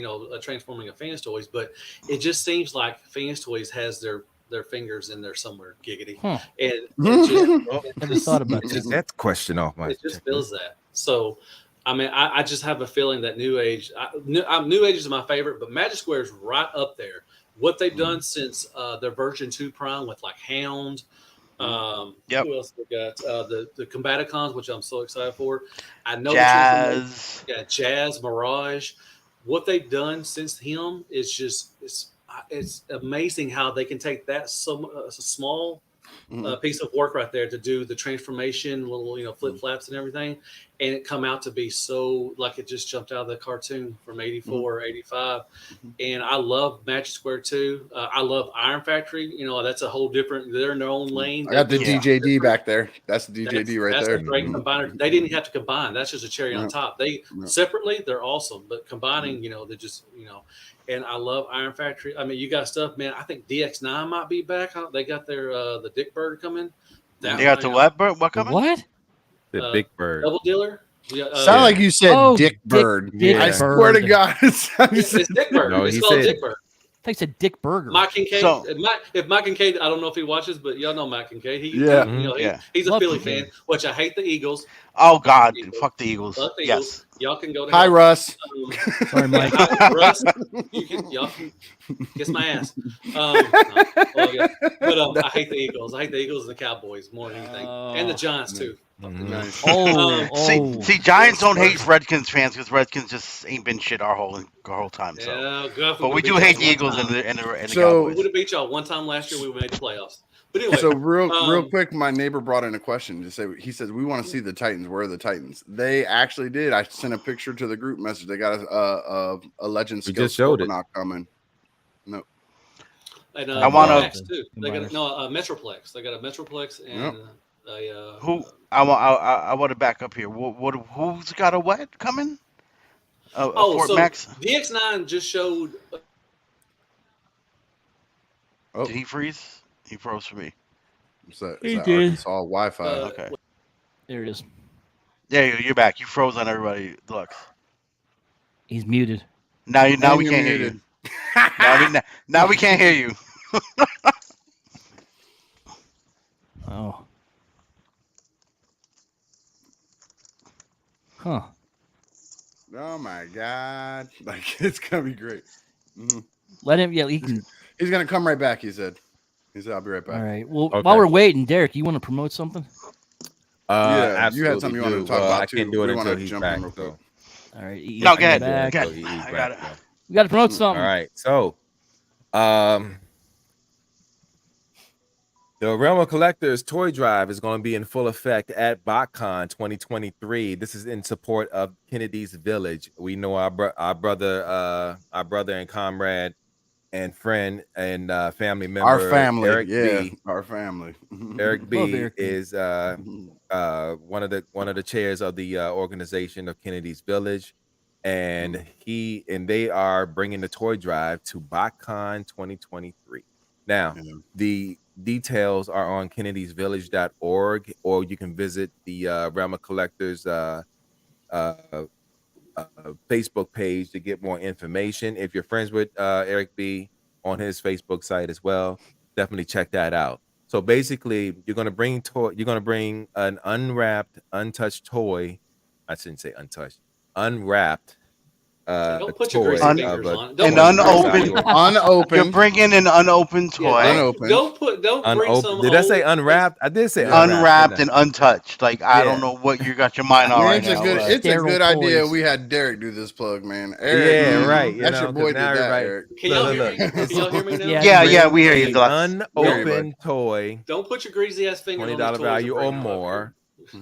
transforming a fans toys, but it just seems like fans toys has their fingers in there somewhere, giggity, Huh. and it just Oh, Never thought about it that. take just that question off my it just checklist. feels that. So, I mean, I just have a feeling that New Age is my favorite, but Magic Square is right up there. What they've done since their version 2 Prime with like Hound. Yep. Who else we got? The Combaticons, which I'm so excited for. I know the transformation. Jazz. Yeah, Jazz, Mirage. What they've done since him is just it's amazing how they can take that small piece of work right there to do the transformation, little flip flaps and everything, and it come out to be so like it just jumped out of the cartoon from '84, '85. And I love Magic Square too. I love Iron Factory. That's a whole different. They're in their own lane. I got the They do DJD back there. That's the DJD right that's there. a great combiner. They didn't have to combine. That's just a cherry on top. They separately, they're awesome, but combining, they just. And I love Iron Factory. I mean, you got stuff, man. I think DX9 might be back. They got their the Dick Bird coming. They got the what bird? What The coming? what? The big bird. Double Dealer. Sound like you said Dick Bird. Dick I Bird. swear to God. It's Dick Bird. No, it's he called said- Dick Bird. I think it's a Dick Burger. Mike Kincaid. So- if Mike Kincaid, I don't know if he watches, but y'all know Mike Kincaid. He's a Love Philly Kincaid. fan, which I hate the Eagles. Oh God! Fuck the Eagles. Fuck the Yes. Eagles. Y'all can go to Hi, hell. Russ. Sorry, Mike. Russ, y'all can kiss my ass. But I hate the Eagles. I hate the Eagles and the Cowboys more than anything, and the Giants too. Nice. See, Giants don't hate Redskins fans because Redskins just ain't been shit our whole time. So, Yeah, God, but we do hate the Eagles and the We Cowboys. would have beat y'all one time last year. We made the playoffs. But anyway, So real quick, my neighbor brought in a question to say. He says we want to see the Titans. Where are the Titans? They actually did. I sent a picture to the group message. They got a legend We skill just showed it. not coming. No, and, I wanna- Max, too. They got a Metroplex. They got a Metroplex and Who? I want to back up here. Who's got a what coming? Fort Max. DX9 just showed. Did he freeze? He froze for me. is that He did. Arkansas Wi-Fi? Okay. There it is. Yeah, you're back. You froze on everybody. Deluxe. He's muted. Now we you're can't hear muted. you. Now we can't hear you. Oh. Huh. Oh my God! Like it's gonna be great. Let him. Yeah, he can. He's gonna come right back. He said, "I'll be right back." All right. Well, Okay. while we're waiting, Derek, you want to promote something? Yeah, you had absolutely something you wanted to do. talk about I too. can't do it We until wanna he's jump in back. real quick. All right. No, go ahead. Back. Go ahead. He's I back, got it. though. We got to promote something. All right. So, the Realm of Collectors toy drive is going to be in full effect at BotCon 2023. This is in support of Kennedy's Village. We know our brother and comrade and friend and family member, Our family, Eric yeah, B. our family. Eric B. Eric B. is one of the chairs of the organization of Kennedy's Village, and they are bringing the toy drive to BotCon 2023. Now, the details are on kennedysvillage.org, or you can visit the Realm of Collectors Facebook page to get more information. If you're friends with Eric B on his Facebook site as well, definitely check that out. So basically, you're gonna bring an unwrapped, untouched toy. I shouldn't say untouched, unwrapped. Don't put your toy greasy fingers of on it. An Don't unopened. Unopened. You're bringing an unopened toy. unopened. Don't bring some. Unopened. Did I say unwrapped? I did say Unwrapped didn't and untouched. Like I don't know what you got your mind on right It's a now. good. It's a Sterile good idea. toys. We had Derek do this plug, man. I? Eric, Yeah, right. You That's know, your boy. 'cause Did now that, you're right. Eric. Can y'all hear Look. me? Can y'all hear me now? Yeah. Yeah, we hear you. An Deluxe. unopened toy, Don't put your greasy ass finger on $20 the toys value and or bring them up more,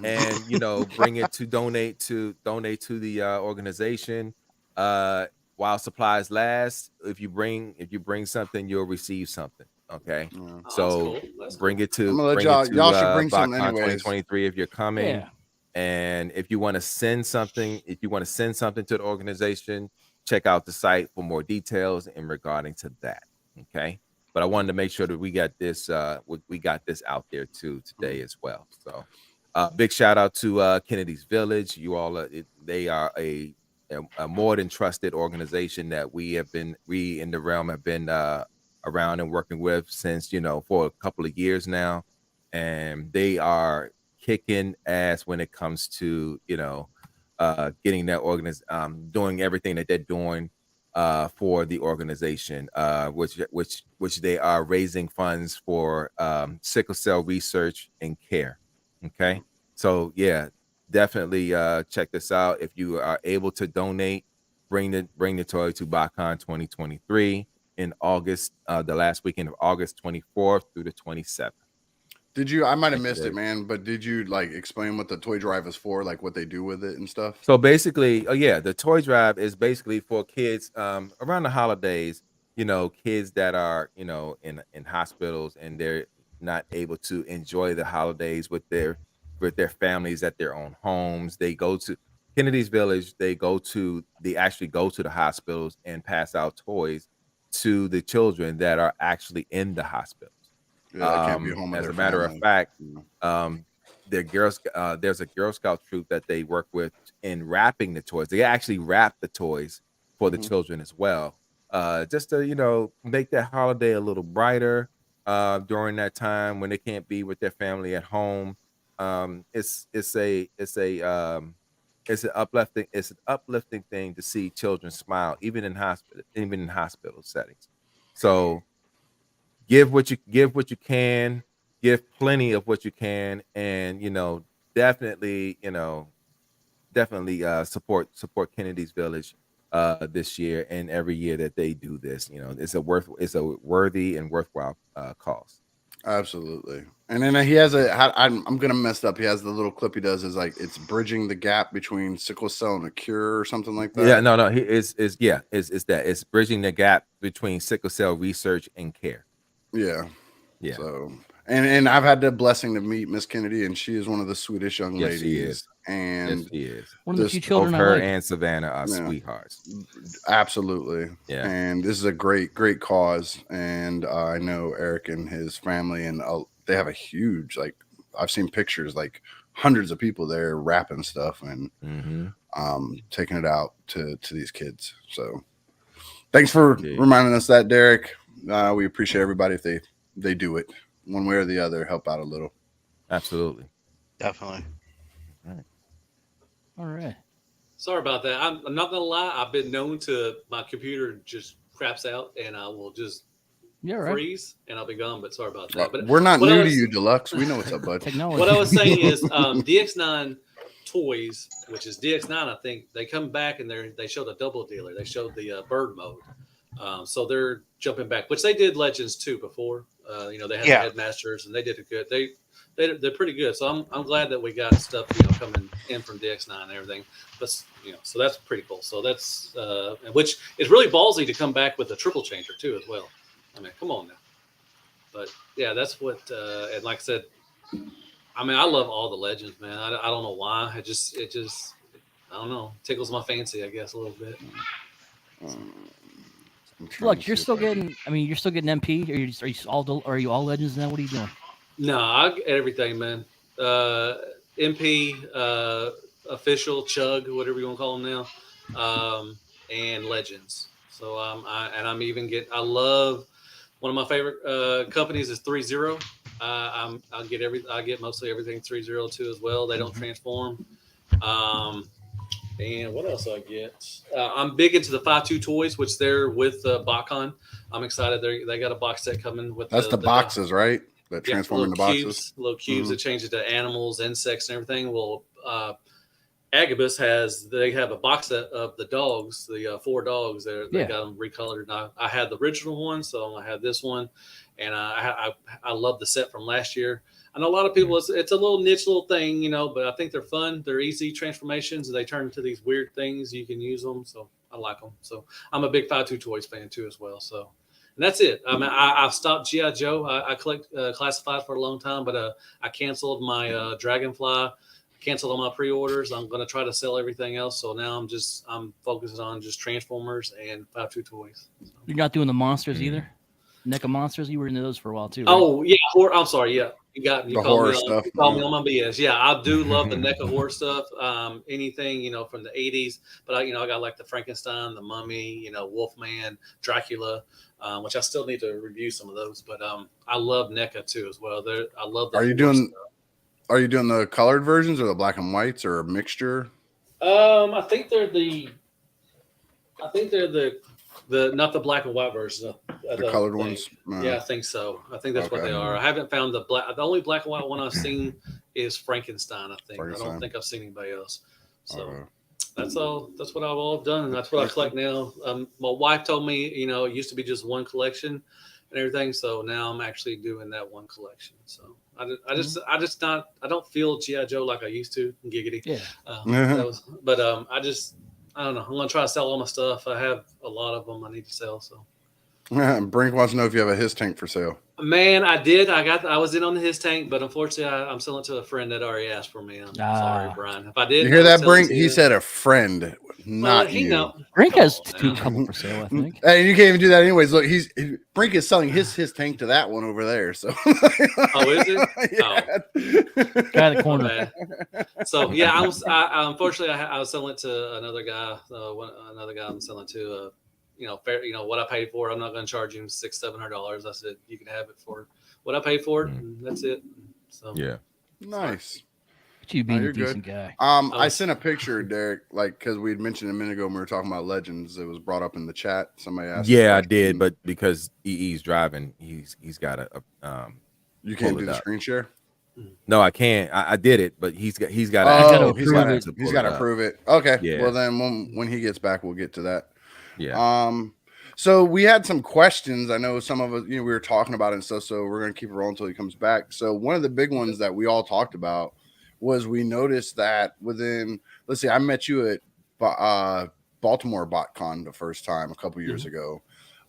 and bring it to donate to the organization. While supplies last, if you bring something, you'll receive something. Okay, Oh, so that's cool. That's bring it to I'm gonna let bring y'all- it to y'all should bring something BotCon anyways. 2023 if you're coming. Yeah. And if you want to send something, to the organization, check out the site for more details in regarding to that. Okay. but I wanted to make sure that we got this out there too today as well. So big shout out to Kennedy's Village. You all they are a more than trusted organization that we in the realm have been around and working with since, for a couple of years now, and they are kicking ass when it comes to getting that doing everything that they're doing for the organization, which they are raising funds for sickle cell research and care. Okay, so yeah, definitely check this out. If you are able to donate, bring the toy to BotCon 2023 in August, the last weekend of August 24th through the 27th. I might have missed it, man, but did you like explain what the toy drive is for, like what they do with it and stuff? So basically, the toy drive is basically for kids around the holidays, kids that are, in hospitals and they're not able to enjoy the holidays with their families at their own homes. They go to Kennedy's Village, they actually go to the hospitals and pass out toys to the children that are actually in the hospitals. Yeah, I can't be home with As their a matter of family. fact, there's a Girl Scout troop that they work with in wrapping the toys. They actually wrap the toys for the children as well, just to make that holiday a little brighter during that time when they can't be with their family at home. It's an uplifting thing to see children smile, even in hospital settings. So give what you can, give plenty of what you can, and definitely support Kennedy's Village this year and every year that they do this. It's a worthy and worthwhile cause. Absolutely. And then he has I'm gonna mess up. He has the little clip he does is like it's bridging the gap between sickle cell and a cure or something like that. Yeah, no, it's that it's bridging the gap between sickle cell research and care. Yeah. Yeah. So and I've had the blessing to meet Miss Kennedy, and she is one of the sweetest young Yes, ladies. she is. And Yes, she is. One of the few children Both I her like. and Savannah are Yeah. sweethearts. Absolutely. Yeah. And this is a great cause. And I know Eric and his family, and they have a huge, like, I've seen pictures, like hundreds of people there wrapping stuff and taking it out to these kids. So thanks for reminding us that, Derek. We appreciate everybody if they do it one way or the other, help out a little. Absolutely. Definitely. All right. Sorry about that. I'm not gonna lie. I've been known to my computer just craps out, and I will just freeze, and I'll be gone. But sorry about that. But we're not new to you, Deluxe. We know what's up, bud. Technology. What I was saying is DX9 Toys, which is DX9, I think they come back and they showed a double dealer. They showed the bird mode, so they're jumping back, which they did Legends 2 before. They had the Headmasters, and they did it good. They're pretty good. So I'm glad that we got stuff coming in from DX9 and everything. But so that's pretty cool. So that's which is really ballsy to come back with a triple changer too as well. I mean, come on now. But yeah, that's what. And like I said, I mean, I love all the Legends, man. I don't know why. It just I don't know, tickles my fancy, I guess, a little bit. Look, you're still getting. I mean, you're still getting MP. Are you all Legends now? What are you doing? No, I get everything, man. MP, official, chug, whatever you want to call them now, and Legends. So I'm even getting. I love one of my favorite companies is 3-0. I get mostly everything 302 as well. They don't transform. And what else I get? I'm big into the 5.2 toys, which they're with BotCon. I'm excited. They got a box set coming with. That's the boxes, right? That transform into boxes. Little cubes that change it to animals, insects, and everything. Well, Agabus they have a box set of the dogs, the 4 dogs. They got them recolored. And I had the original one, so I have this one, and I love the set from last year. I know a lot of people, it's a little niche little thing, but I think they're fun. They're easy transformations. They turn into these weird things. You can use them, so I like them. So I'm a big 5.2 Toys fan too as well. So. And that's it. I mean, I've stopped G.I. Joe. I collect classified for a long time, but I canceled my Dragonfly, canceled all my pre-orders. I'm going to try to sell everything else. So now I'm focusing on just Transformers and 5.2 toys. So. You're not doing the monsters either? NECA monsters. You were into those for a while too. Right? Oh yeah, I'm sorry. Yeah, you The called horror me stuff. You called me on my BS. Yeah, I do love the NECA horror stuff. Anything from the '80s, but I got like the Frankenstein, the Mummy, Wolfman, Dracula, which I still need to review some of those. But I love NECA too as well. I love the. Are you doing the colored versions or the black and whites or a mixture? I think they're the not the black and white version. The colored ones. Yeah, I think so. I think that's what they are. I haven't found the black. The only black and white one I've seen is Frankenstein. I think. I don't think I've seen anybody else. So that's all. That's what I've all done, and that's what I collect now. My wife told me, it used to be just one collection and everything. So now I'm actually doing that one collection. So I don't feel G.I. Joe like I used to. Giggity. Yeah. I don't know. I'm gonna try to sell all my stuff. I have a lot of them I need to sell. So, Brink wants to know if you have a his tank for sale. Man, I did. I was in on his tank, but unfortunately, I'm selling it to a friend that already asked for me. I'm sorry, Brian. If I did, you hear that, Brink? He said a friend, not you. Brink has a couple for sale, I think. Hey, you can't even do that anyways. Look, Brink is selling his tank to that one over there. So, oh, is it? Yeah. Oh, guy in the corner. So yeah, I unfortunately I was selling it to another guy. Another guy I'm selling to. Fair. What I paid for. I'm not going to charge him $600-700. I said you can have it for what I paid for it, and that's it. So yeah, nice. You being a decent guy. I sent a picture, Derek, because we had mentioned a minute ago when we were talking about legends. It was brought up in the chat. Somebody asked. Yeah, I did, but because EE's driving, he's got a. You can't do the screen share. No, I can't. I did it, but he's got. He's got to prove it. Okay. Yeah. Well, then when he gets back, we'll get to that. Yeah. So we had some questions. I know some of us, we were talking about it and stuff. So we're going to keep it rolling until he comes back. So one of the big ones that we all talked about was we noticed that within, let's see, I met you at Baltimore BotCon the first time a couple years ago.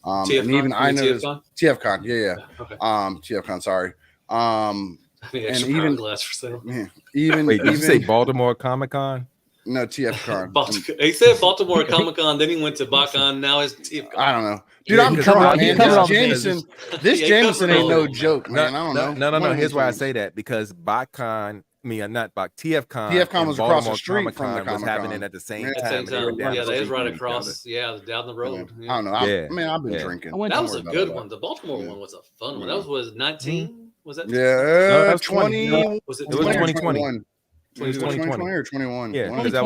And even I noticed TFCon. Yeah. Okay. TFCon. Sorry. And even glass for sale. Wait, did you say Baltimore Comic-Con? No, TFCon. He said Baltimore Comic-Con, then he went to BotCon. Now it's TFCon. I don't know. Dude, I'm drunk, man. This Jameson ain't no joke, man. I don't know. No. Here's why I say that. Because BotCon, TFCon. TFCon was across the street from the Comic-Con. Was happening at the same time. Yeah, they was right across. Yeah, down the road. I don't know. I've been drinking. That was a good one. The Baltimore one was a fun one. That was 19. Was that? Yeah, 20. Was it 2021? Was it 2020 or 21? Yeah, because that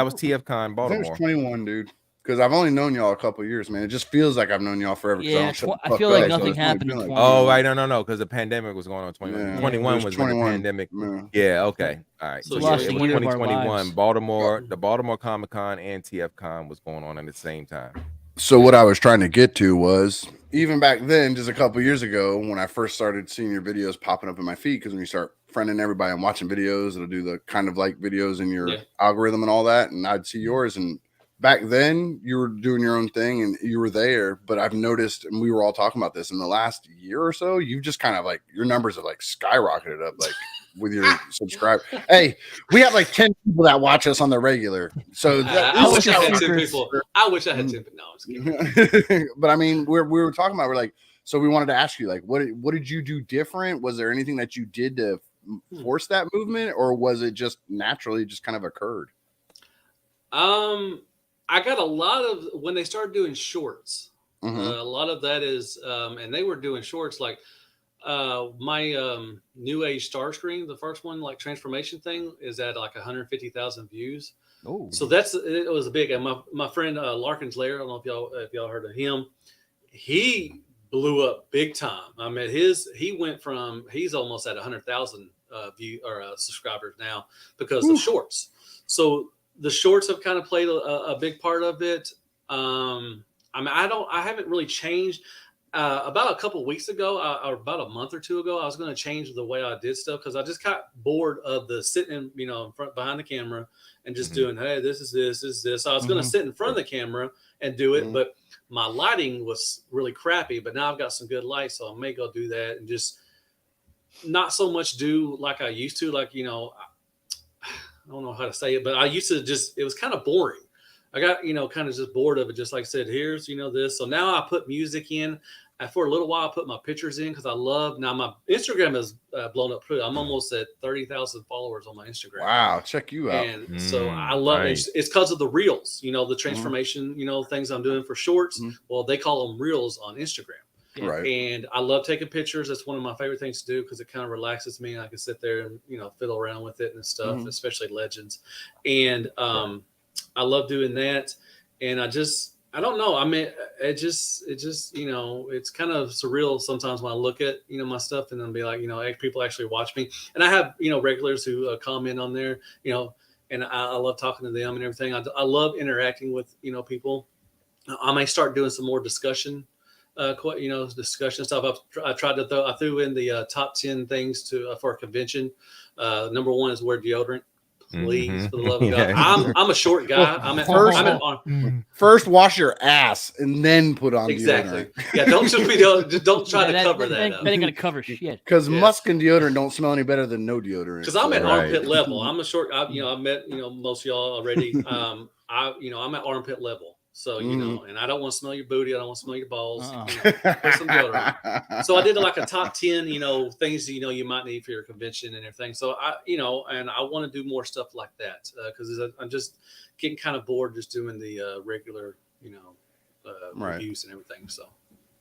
was TFCon Baltimore. I think it was 21, dude. Because I've only known y'all a couple of years, man. It just feels like I've known y'all forever. Yeah, I feel like nothing happened in 20. Oh, right, no, because the pandemic was going on. 21. Yeah. 21 was 21. The pandemic. Yeah, okay, all right. So it was 2021. Baltimore, the Baltimore Comic-Con and TFCon was going on at the same time. So what I was trying to get to was, even back then, just a couple of years ago, when I first started seeing your videos popping up in my feed, because when you start friending everybody and watching videos, it'll do the kind of like videos in your algorithm and all that, and I'd see yours. And back then, you were doing your own thing and you were there. But I've noticed, and we were all talking about this in the last year or so, you've just kind of like your numbers have like skyrocketed up, like with your subscribe. Hey, we have like 10 people that watch us on the regular. So I wish I had 10 people. I wish I had 10. No, I'm just kidding. But I mean, we were talking about, we're like, so we wanted to ask you, like, what did you do different? Was there anything that you did to force that movement, or was it just naturally just kind of occurred? I got a lot of, when they started doing shorts, a lot of that is, and they were doing shorts like my New Age Star Screen, the first one, like transformation thing, is at like 150,000 views. Oh, so it was a big. And my friend Larkin's Lair, I don't know if y'all heard of him. He blew up big time. I mean, he's almost at 100,000 subscribers now because of shorts. So the shorts have kind of played a big part of it. I mean, I haven't really changed. About a couple of weeks ago, or about a month or two ago, I was going to change the way I did stuff because I just got bored of the sitting, in front behind the camera and just doing, hey, this is this. So I was going to sit in front of the camera and do it, but my lighting was really crappy. But now I've got some good lights, so I may go do that and just not so much do like I used to. Like, I don't know how to say it, but I used to it was kind of boring. I got, kind of just bored of it. Just like I said, here's, this. So now I put music in. For a little while, I put my pictures in because I love. Now my Instagram is blown up. I'm almost at 30,000 followers on my Instagram. Wow, check you out. And so I love it. It's because of the reels, the transformation, things I'm doing for shorts. Well, they call them reels on Instagram. Right. And I love taking pictures. That's one of my favorite things to do because it kind of relaxes me. I can sit there and, fiddle around with it and stuff, especially legends. And I love doing that. And I don't know. I mean, it just, it's kind of surreal sometimes when I look at, my stuff and then be like, people actually watch me. And I have, regulars who comment on there, and I love talking to them and everything. I love interacting with, people. I may start doing some more discussion, discussion stuff. I tried to I threw in the top 10 things for a convention. Number one is wear deodorant. Please, for the love of God. I'm a short guy. Well, first wash your ass and then put on deodorant. Yeah, don't try to cover that up. That ain't gonna cover shit. Because musk and deodorant don't smell any better than no deodorant. Because I'm at armpit level. I'm a short. I've met most of y'all already. I'm at armpit level. So, and I don't want to smell your booty. I don't want to smell your balls. Put some deodorant. So I did like a top 10, things, you might need for your convention and everything. So and I want to do more stuff like that because I'm just getting kind of bored just doing the regular, reviews and everything. So.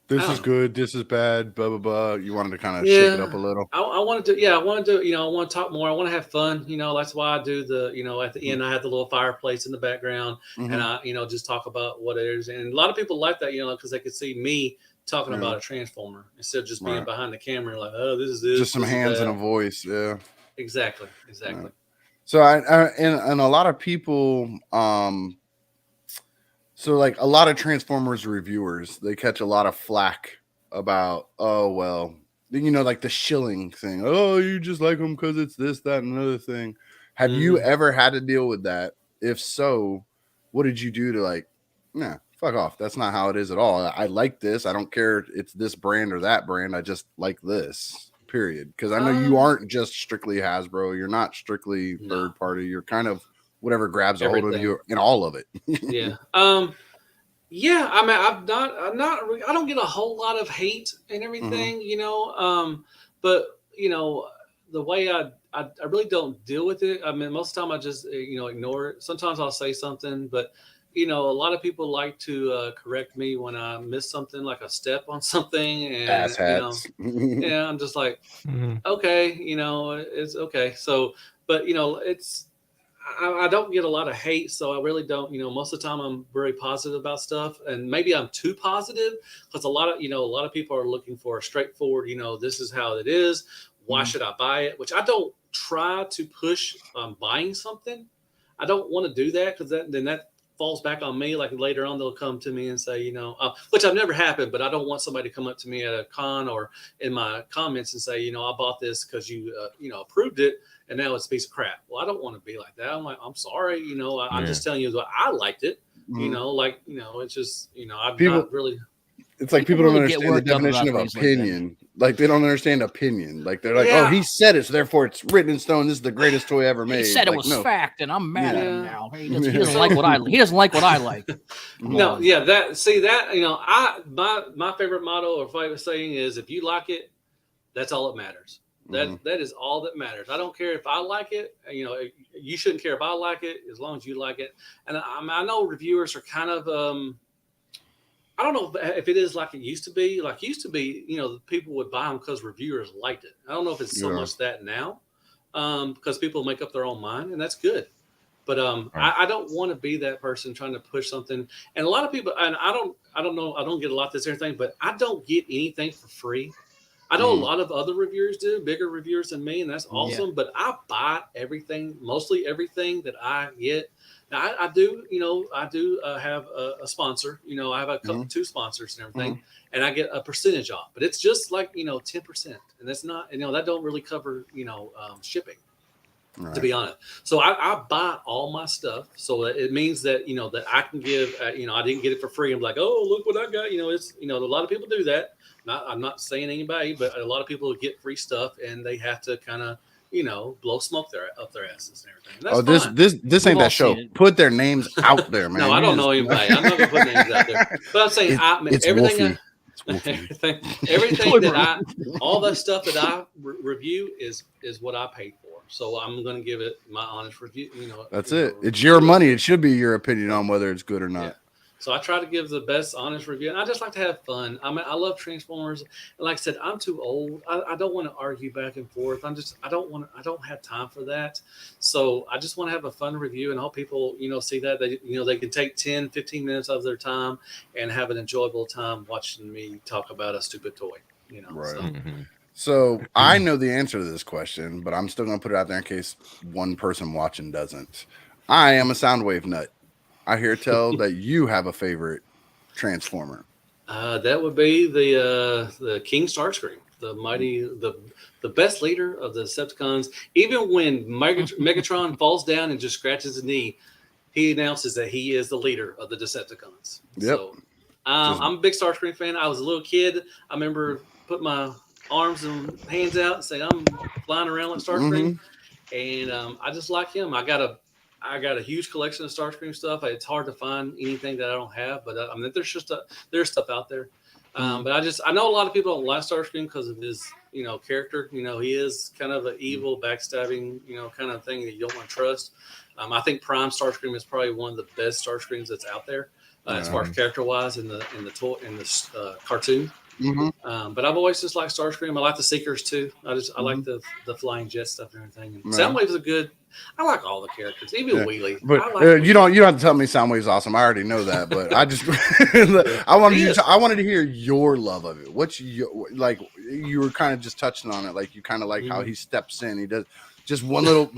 This is good. This is bad. Blah blah blah. You wanted to kind of shake it up a little. I want to do. Yeah, I want to do. I want to talk more. I want to have fun. That's why I do the. At the end, I have the little fireplace in the background, and I, just talk about what it is. And a lot of people like that, because they could see me talking about a transformer instead of just being behind the camera, like, oh, this is this. Just some hands and a voice. Yeah. Exactly. Right. So and a lot of people, So like a lot of Transformers reviewers, they catch a lot of flack about, like the shilling thing. Oh, you just like them because it's this, that, and another thing. Have you ever had to deal with that? If so, what did you do to fuck off. That's not how it is at all. I like this. I don't care if it's this brand or that brand. I just like this, period. Because I know you aren't just strictly Hasbro. You're not strictly third party. You're kind of whatever grabs a hold of you in all of it. Yeah. Yeah. I mean, I don't get a whole lot of hate and everything, but the way I really don't deal with it. I mean, most of the time I just, ignore it. Sometimes I'll say something, but a lot of people like to correct me when I miss something, like a step on something, and yeah, I'm just like, okay, it's okay. So, but I don't get a lot of hate, so I really don't. Most of the time I'm very positive about stuff, and maybe I'm too positive because a lot of people are looking for a straightforward. This is how it is. Why should I buy it? Which I don't try to push on buying something. I don't want to do that because then that falls back on me. Like later on, they'll come to me and say, which I've never happened, but I don't want somebody to come up to me at a con or in my comments and say, I bought this because you, approved it. And now it's a piece of crap. Well, I don't want to be like that. I'm like, I'm sorry. I'm just telling you that I liked it. It's just, I'm not really. It's like people don't understand the definition of opinion. Like they don't understand opinion. Like they're like, oh, he said it, so therefore it's written in stone. This is the greatest toy ever made. He said it was fact, and I'm mad at him now. He doesn't like what I. He doesn't like what I like. No, yeah, my favorite motto or favorite saying is, if you like it, that's all that matters. That is all that matters. I don't care if I like it. You shouldn't care if I like it as long as you like it. And I know reviewers are kind of. I don't know if it is like it used to be. Like used to be, people would buy them because reviewers liked it. I don't know if it's so much that now, because people make up their own mind, and that's good. But I don't want to be that person trying to push something. And a lot of people, and I don't know, I don't get a lot of this everything, but I don't get anything for free. I know a lot of other reviewers do, bigger reviewers than me, and that's awesome. Yeah. But I buy everything, mostly everything that I get. Now I do have a sponsor. I have a couple, 2 sponsors and everything, and I get a percentage off. But it's just like 10%, and that's not that don't really cover shipping. Right. To be honest, so I buy all my stuff, so it means that that I can give. I didn't get it for free. I'm like, oh, look what I got. It's a lot of people do that. I'm not saying anybody, but a lot of people get free stuff, and they have to kind of blow smoke up their asses and everything. And that's fine. This ain't that show. Put their names out there, man. No, I don't know anybody. I'm not gonna put names out there. But I'm saying it's everything. Wolfie. Everything that all the stuff that I review is what I paid for. So I'm going to give it my honest review. That's it. It's your money. It should be your opinion on whether it's good or not. Yeah. So I try to give the best honest review, and I just like to have fun. I mean, I love Transformers, and like I said, I'm too old. I don't want to argue back and forth. I don't have time for that. So I just want to have a fun review, and I hope people, see that they can take 10, 15 minutes of their time and have an enjoyable time watching me talk about a stupid toy. Right. So I know the answer to this question, but I'm still going to put it out there in case one person watching doesn't. I am a Soundwave nut. I hear tell that you have a favorite Transformer. That would be the King Starscream, the best leader of the Decepticons. Even when Megatron falls down and just scratches his knee, he announces that he is the leader of the Decepticons. Yep. So I'm a big Starscream fan. I was a little kid. I remember putting my arms and hands out and saying I'm flying around like Starscream, and I just like him. I got a huge collection of Starscream stuff. It's hard to find anything that I don't have, but I mean, there's stuff out there. But I know a lot of people don't like Starscream because of his, character. He is kind of an evil, backstabbing, kind of thing that you don't want to trust. I think Prime Starscream is probably one of the best Starscreams that's out there, as far as character wise in the cartoon. But I've always just liked Starscream. I like the Seekers too. I like the flying jet stuff and everything. And Soundwave's a good. I like all the characters, even Wheelie. But you don't have to tell me Soundwave's awesome. I already know that. But I just I wanted to hear your love of it. What's your you were kind of just touching on it. Like you kind of like how he steps in. He does just one little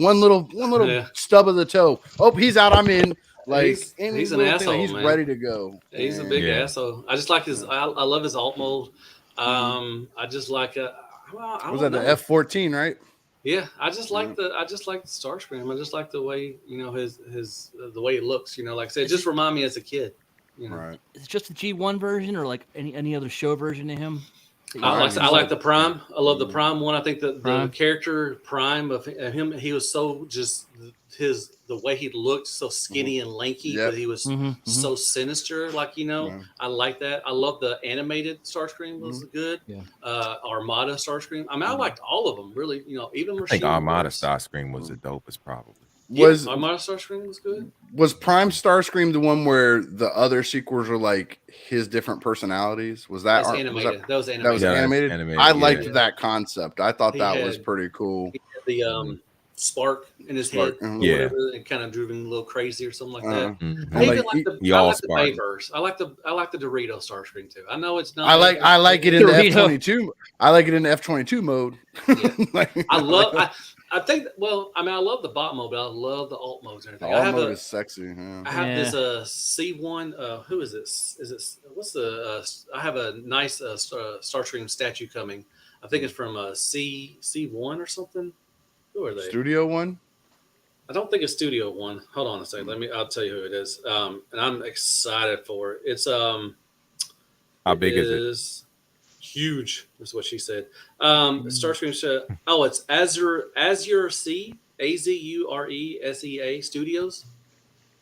stub of the toe. Oh, he's out. I'm in. Like he's an asshole. He's ready to go. He's a big asshole. I just like his. I love his alt mode. I just like. Was that the F-14, right? Yeah, I just like the Starscream. I just like the way his the way it looks. Like I said, it just remind me as a kid. Right. Is it just the G1 version or like any other show version of him? I like the Prime. I love the Prime one. I think the character Prime of him, he was so just the way he looked, so skinny and lanky, but he was so sinister. I like that. I love the animated Starscream was good. Yeah. Armada Starscream. I mean, I liked all of them really. Even I think Armada Starscream was the dopest, probably. Armada Starscream was good. Was Prime Starscream the one where the other sequels were like his different personalities? Was that animated? That was animated. That was animated. I liked that concept. I thought that was pretty cool. He had the spark in his head, whatever, and kind of driven a little crazy or something like that. I like the Bayverse. I like the Dorito Starscream too. I know it's not. I like it in the F-22. I like it in the F-22 mode. Yeah. I think. Well, I mean, I love the bot mode, but I love the alt modes and everything. The alt mode is sexy. Yeah. I have this C1. Who is this? Is it what's the? I have a nice Starscream statue coming. I think it's from C1 or something. Who are they? Studio One? I don't think it's Studio One. Hold on a second. I'll tell you who it is. And I'm excited for it. It's how big is it? Huge. That's what she said. Starscream show. Oh, it's Azure C AZURESEA Studios.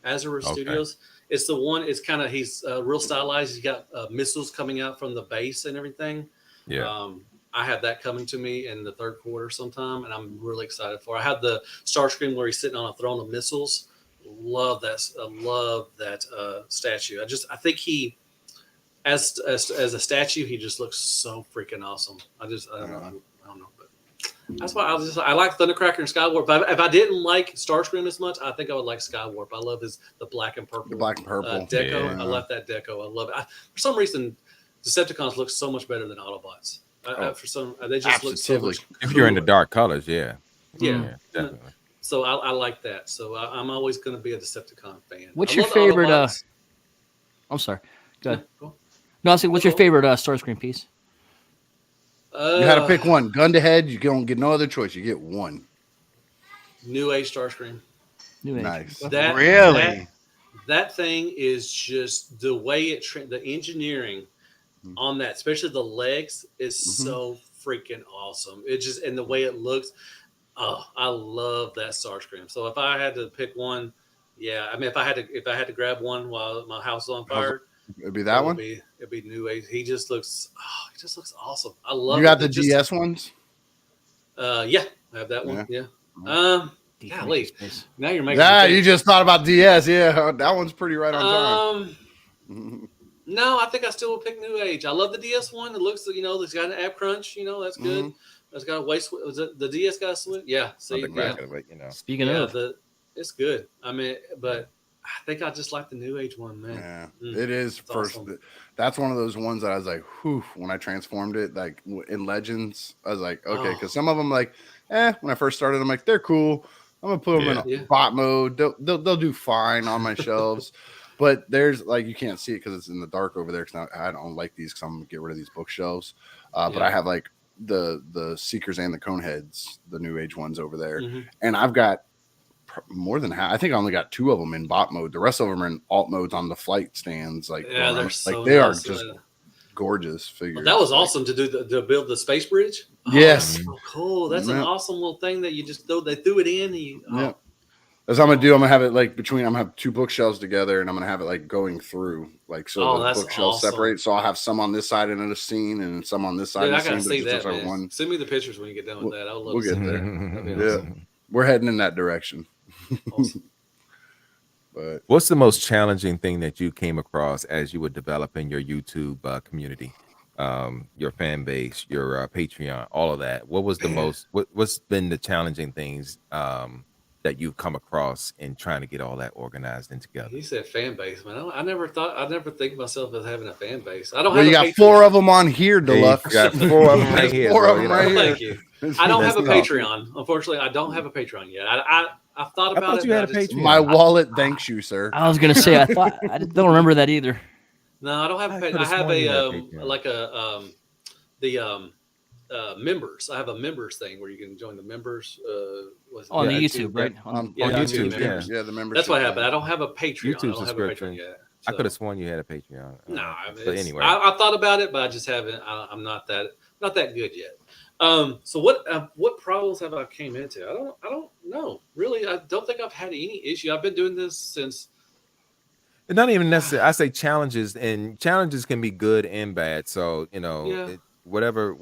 Azure Studios. It's the one. It's kind of he's real stylized. He's got missiles coming out from the base and everything. Yeah. I have that coming to me in the third quarter sometime, and I'm really excited for it. I have the Starscream where he's sitting on a throne of missiles. Love that. I love that statue. I think he, as a statue, he just looks so freaking awesome. I don't know, but that's why I like Thundercracker and Skywarp. If I didn't like Starscream as much, I think I would like Skywarp. I love the black and purple. The black and purple deco. Yeah. I love that deco. I love it. For some reason, Decepticons look so much better than Autobots. They just look so much cooler. If you're into dark colors, yeah, definitely. So I like that. So I'm always going to be a Decepticon fan. What's your favorite? I'm sorry. Go ahead. Cool. No, I said, what's your favorite Starscream piece? You had to pick one. Gun to head. You don't get no other choice. You get one. New Age Starscream. New Age. Nice. Really? That thing is just the way the engineering on that, especially the legs, is so freaking awesome. It just, and the way it looks, Oh, I love that Starscream. So if I had to pick one, yeah, I mean if I had to grab one while my house was on fire, It'd be that one. it'd be New Age. He just looks awesome. I You love got it. the DS ones? Yeah, I have that one. Yeah. Golly, now you're making me Yeah, think. you just thought about DS. Yeah, that one's pretty right on time. No, I think I still would pick New Age. I love the DS one. It looks, it's got an app crunch. That's good. It's got a waist. Was it the DS got a switch? Yeah. See, the crack of it, Speaking of, it's good. I mean, but I think I just like the New Age one, man. Yeah, it is first. Awesome. That's one of those ones that I was like, whew, when I transformed it, like in Legends, I was like, okay, because some of them, like, when I first started, I'm like, they're cool. I'm gonna put them in bot mode. They'll do fine on my shelves. But there's like, you can't see it because it's in the dark over there. Because I don't like these. Because I'm gonna get rid of these bookshelves. But I have like the Seekers and the Coneheads, the New Age ones over there, and I've got more than half. I think I only got 2 of them in bot mode. The rest of them are in alt modes on the flight stands. Like, they're so they nice. are just gorgeous figures. Well, that was awesome to build the space bridge. Yes, so cool. That's an awesome little thing that you just they threw it in. Yeah. That's what I'm gonna do. I'm gonna have it like I'm gonna have 2 bookshelves together, and I'm gonna have it like going through, like, so the bookshelves separate. So I'll have some on this side in a scene, and some on this side. Dude, I gotta see that, man. Send me the pictures when you get done with that. I would love to see that. Yeah, awesome. We're heading in that direction. Awesome. But what's the most challenging thing that you came across as you were developing your YouTube community, your fan base, your Patreon, all of that? What was the most? What's been the challenging things that you've come across in trying to get all that organized and together? He said fan base, man. I never think of myself as having a fan base. I don't. Well, you got 4 of them on here, Deluxe. You got 4 of them right here. 4 of them right here. Thank you. I don't have a Patreon. Unfortunately, I don't have a Patreon yet. I thought about it. You had a Patreon. My wallet thanks you, sir. I was gonna say I don't remember that either. No, I don't have a Patreon. I have members. I have a members thing where you can join the members. On the YouTube, right? On YouTube, yeah, the members. That's what happened. I don't have a Patreon. YouTube I don't have a Patreon yet. So. I could have sworn you had a Patreon. No, but anyway, I thought about it, but I just haven't. I'm not that good yet. So what problems have I came into? I don't know. Really, I don't think I've had any issue. I've been doing this since. It's not even necessary. I say challenges, and challenges can be good and bad. So whatever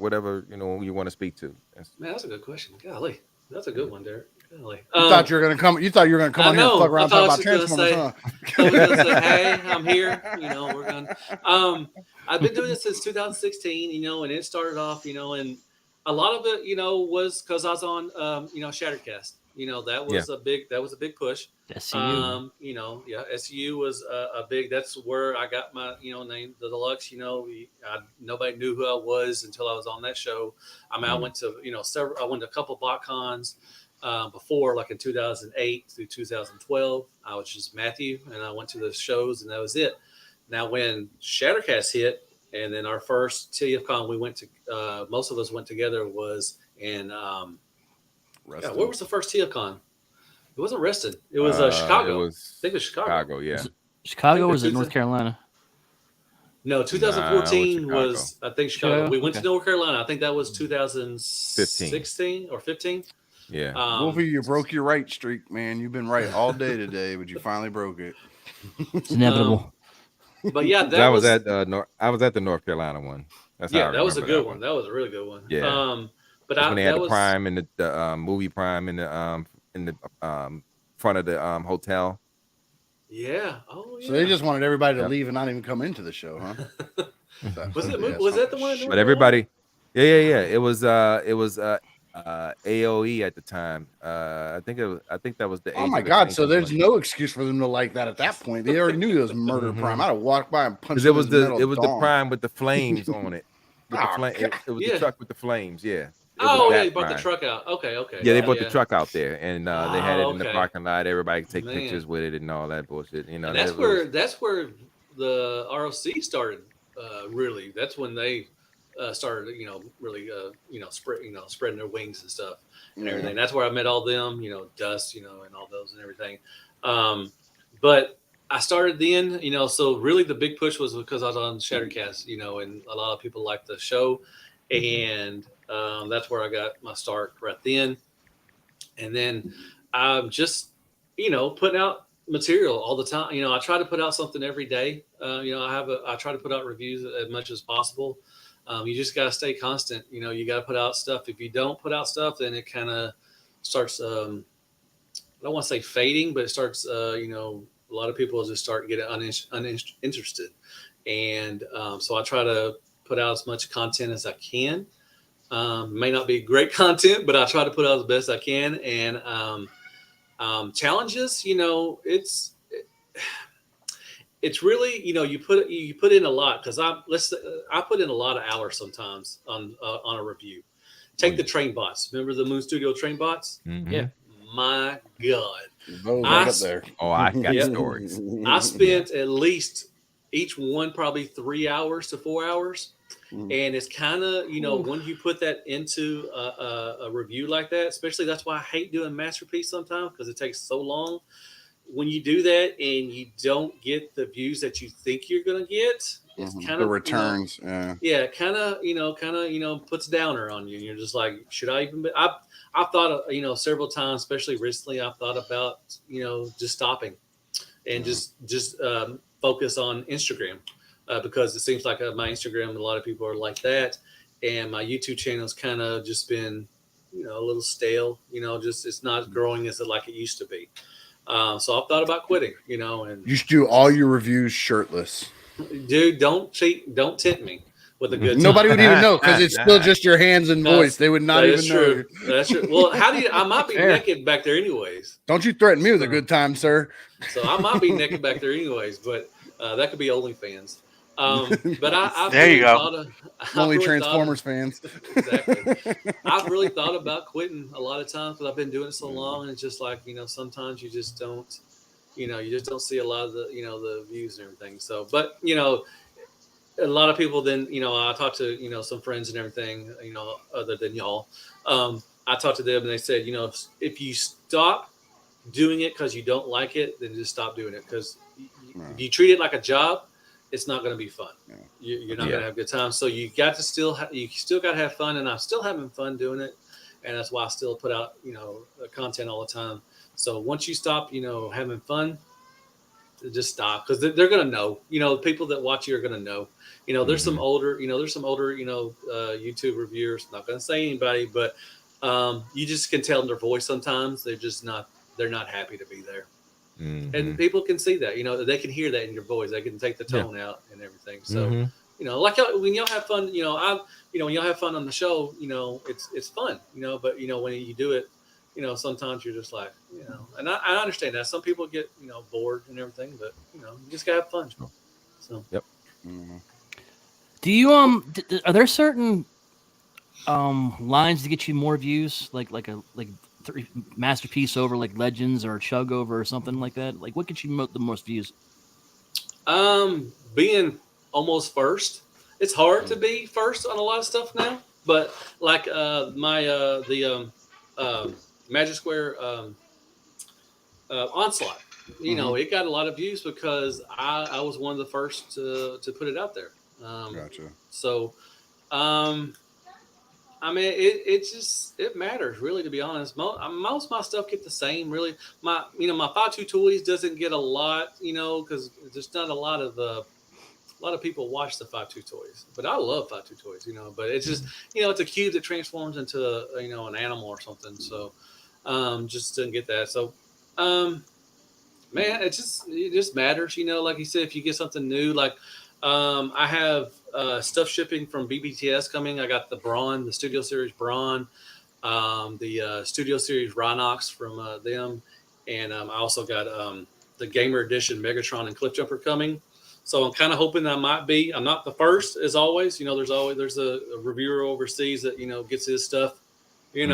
you want to speak to. Man, that's a good question. Golly, that's a good one, Derek. Golly. You thought you were gonna come on here and fuck around and talk about Transformers, huh? I was gonna say, hey, I'm here. We're gonna. I've been doing this since 2016. And it started off, and a lot of it, was because I was on, Shattercast. That was a big push. SCU. SCU was a big. That's where I got my, name, the Deluxe. Nobody knew who I was until I was on that show. I went to, I went to a couple of BotCons before, like in 2008 through 2012. I was just Matthew, and I went to the shows, and that was it. Now, when Shattercast hit, and then our first TFCon we went to, most of us went together was in. Where was the first TFCon? It wasn't Reston. It was Chicago. I think it was Chicago. Yeah. Chicago, or was it North Carolina? No, 2014 was I think Chicago. We went to North Carolina. I think that was 2016 or 15. Yeah. Wolfie, you broke your right streak, man. You've been right all day today, but you finally broke it. It's inevitable. But yeah, I was at the North Carolina one. That was a good one. That was a really good one. Yeah. But when they had the Prime and the movie Prime in the front of the hotel. Yeah. Oh, yeah. So they just wanted everybody to leave and not even come into the show, huh? Was that the one? But everybody, yeah. It was AOE at the time. I think that was the. Oh my God! So there's no excuse for them to like that at that point. They already knew it was Murder Prime. I'd have walked by and punched. It was the Prime with the flames on it. It was the truck with the flames. Yeah. They brought the truck out. Okay. Yeah, they brought the truck out there, and they had it in the parking lot. Everybody could take pictures with it and all that bullshit. And that's where the ROC started. Really, that's when they started. Really, spreading their wings and stuff and everything. That's where I met all them. Dust. And all those and everything. But I started then. So really, the big push was because I was on Shattercast. And a lot of people liked the show, and that's where I got my start right then. And then I'm just, putting out material all the time. I try to put out something every day. I try to put out reviews as much as possible. You just got to stay constant. You got to put out stuff. If you don't put out stuff, then it kind of starts, I don't want to say fading, but it starts, a lot of people just start getting uninterested. And so I try to put out as much content as I can. May not be great content, but I try to put out as best I can. And challenges, it's really, you put in a lot, because I put in a lot of hours sometimes on a review. Take the train bots. Remember the Moon Studio train bots? Mm-hmm. Yeah. My God. Those right up there. Oh, I got Yep. stories. I spent at least each one probably 3 hours to 4 hours. And it's kind of, when you put that into a review like that, especially, that's why I hate doing Masterpiece sometimes, because it takes so long. When you do that and you don't get the views that you think you're going to get, it's kind of the returns. kind of puts downer on you. And you're just like, should I even be? I've thought of, several times, especially recently, I've thought about, just stopping and just focus on Instagram, because it seems like my Instagram, a lot of people are like that. And my YouTube channel's kind of just been, a little stale, just, it's not growing as like it used to be. So I've thought about quitting, and you should do all your reviews shirtless. Dude, don't tempt me with a good time. Nobody would even know, because it's still just your hands and voice. They would not even know. That's true. Well, I might be naked back there anyways. Don't you threaten me with a good time, sir. So I might be naked back there anyways, but that could be OnlyFans. But I've there really you go. Only really Transformers fans. Exactly. I've really thought about quitting a lot of times, because I've been doing it so long, and it's just like, sometimes you just don't, you just don't see a lot of the, the views and everything. So, but, a lot of people then, I talked to, some friends and everything, other than y'all. I talked to them and they said, if you stop doing it because you don't like it, then just stop doing it. Because if you treat it like a job, it's not going to be fun. You're not going to have a good time. So you got to still got to have fun, and I'm still having fun doing it. And that's why I still put out, content all the time. So once you stop, having fun, just stop, because they're going to know, people that watch you are going to know, there's some older, YouTube reviewers, not going to say anybody, but you just can tell in their voice sometimes they're not happy to be there. Mm-hmm. And people can see that, they can hear that in your voice. They can take the tone out and everything. So, like when y'all have fun, when y'all have fun on the show, it's fun, but when you do it, sometimes you're just like, and I understand that some people get, bored and everything, but you just gotta have fun. So, yep. Mm-hmm. Do you are there certain lines to get you more views, like Masterpiece over like Legends or Chug over or something like that? Like, what gets you the most views? Being almost first. It's hard to be first on a lot of stuff now, but like the Magic Square Onslaught, it got a lot of views because I was one of the first to put it out there. Gotcha. So, I mean, it matters really, to be honest. Most of my stuff get the same. Really, my 5.2 toys doesn't get a lot, because there's not a lot of people watch the 5.2 toys. But I love 5.2 toys, But it's just, it's a cube that transforms into an animal or something. So, just didn't get that. So, man, it just matters, Like you said, if you get something new, like I have stuff shipping from BBTS coming. I got the Braun, the Studio Series Braun, the Studio Series Rhinox from them, and I also got the Gamer Edition Megatron and Cliffjumper coming. So I'm kind of hoping that I'm not the first, as always. There's a reviewer overseas that gets his stuff, and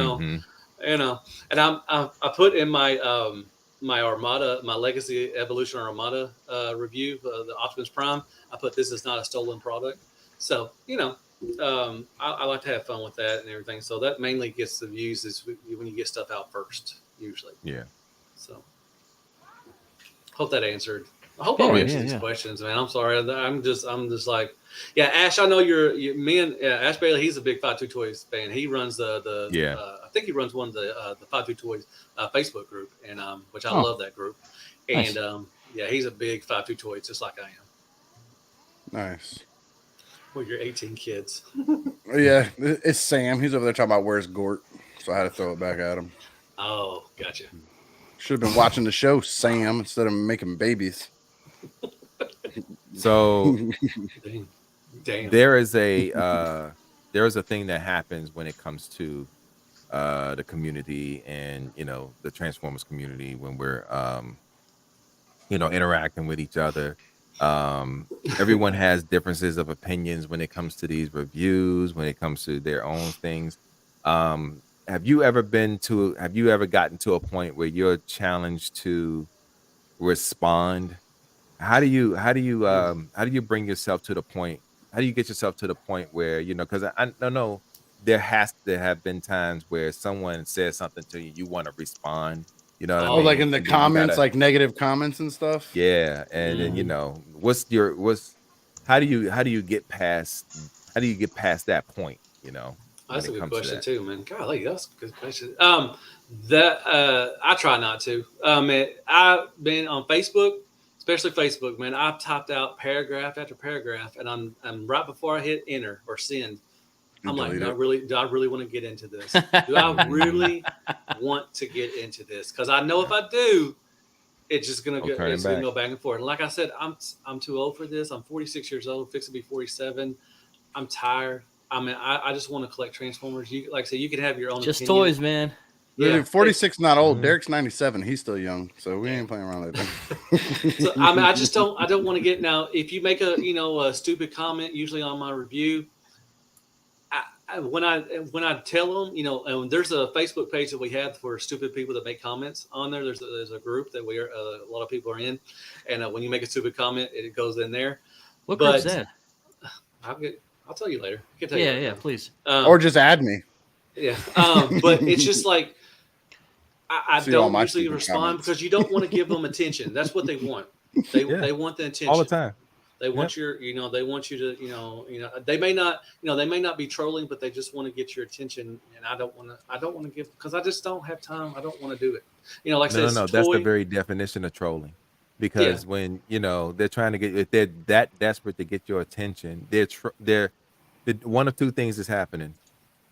I put in my my Armada, my Legacy Evolution Armada review, the Optimus Prime. I put, this is not a stolen product. So, I like to have fun with that and everything. So that mainly gets the views is when you get stuff out first, usually. Yeah. So, hope that answered. I hope I'm answering these questions, man. I'm sorry. I'm just like, yeah, Ash. I know me and Ash Bailey. He's a big 52 Toys fan. He runs the I think he runs one of the 52 Toys Facebook group, and which I love that group. And Nice. yeah, he's a big 52 Toys, just like I am. Nice. Well, you're 18 kids. Yeah, it's Sam. He's over there talking about where's Gort, so I had to throw it back at him. Oh, gotcha. Should have been watching the show, Sam, instead of making babies. So Damn. there is a thing that happens when it comes to the community and the Transformers community when we're interacting with each other. Everyone has differences of opinions when it comes to these reviews, when it comes to their own things. Have you ever gotten to a point where you're challenged to respond? How do you bring yourself to the point? How do you get yourself to the point where, because I don't know, there has to have been times where someone says something to you, you want to respond. You know what I mean? Like in the comments, like negative comments and stuff. Yeah, and then how do you get past that point? That's a good question too, man. Golly, that's a good question. I try not to. I've been on Facebook, especially Facebook, man. I've typed out paragraph after paragraph, and I'm right before I hit enter or send. I'm like, do I really want to get into this? Do I really want to get into this? Because I know if I do, it's just gonna go back and forth. And like I said, I'm too old for this. I'm 46 years old, fixing to be 47. I'm tired. I mean, I just want to collect Transformers. You like I say, you can have your own. Just opinion. toys, man. Yeah, 46 not old. Derek's 97. He's still young, so we ain't playing around like that. So I mean, I don't want to get now. If you make a stupid comment, usually on my review, when I tell them, and there's a Facebook page that we have for stupid people that make comments on there. There's a group that a lot of people are in, and when you make a stupid comment, it goes in there. What group's that? I'll tell you later. I can tell you please. Or just add me. Yeah, but it's just like I don't usually respond because you don't want to give them attention. That's what they want. They want the attention all the time. They want they want you to, they may not be trolling, but they just want to get your attention. And I don't want to give, because I just don't have time. I don't want to do it. Like I said, that's the very definition of trolling. Because when they're trying to if they're that desperate to get your attention, they're one of two things is happening.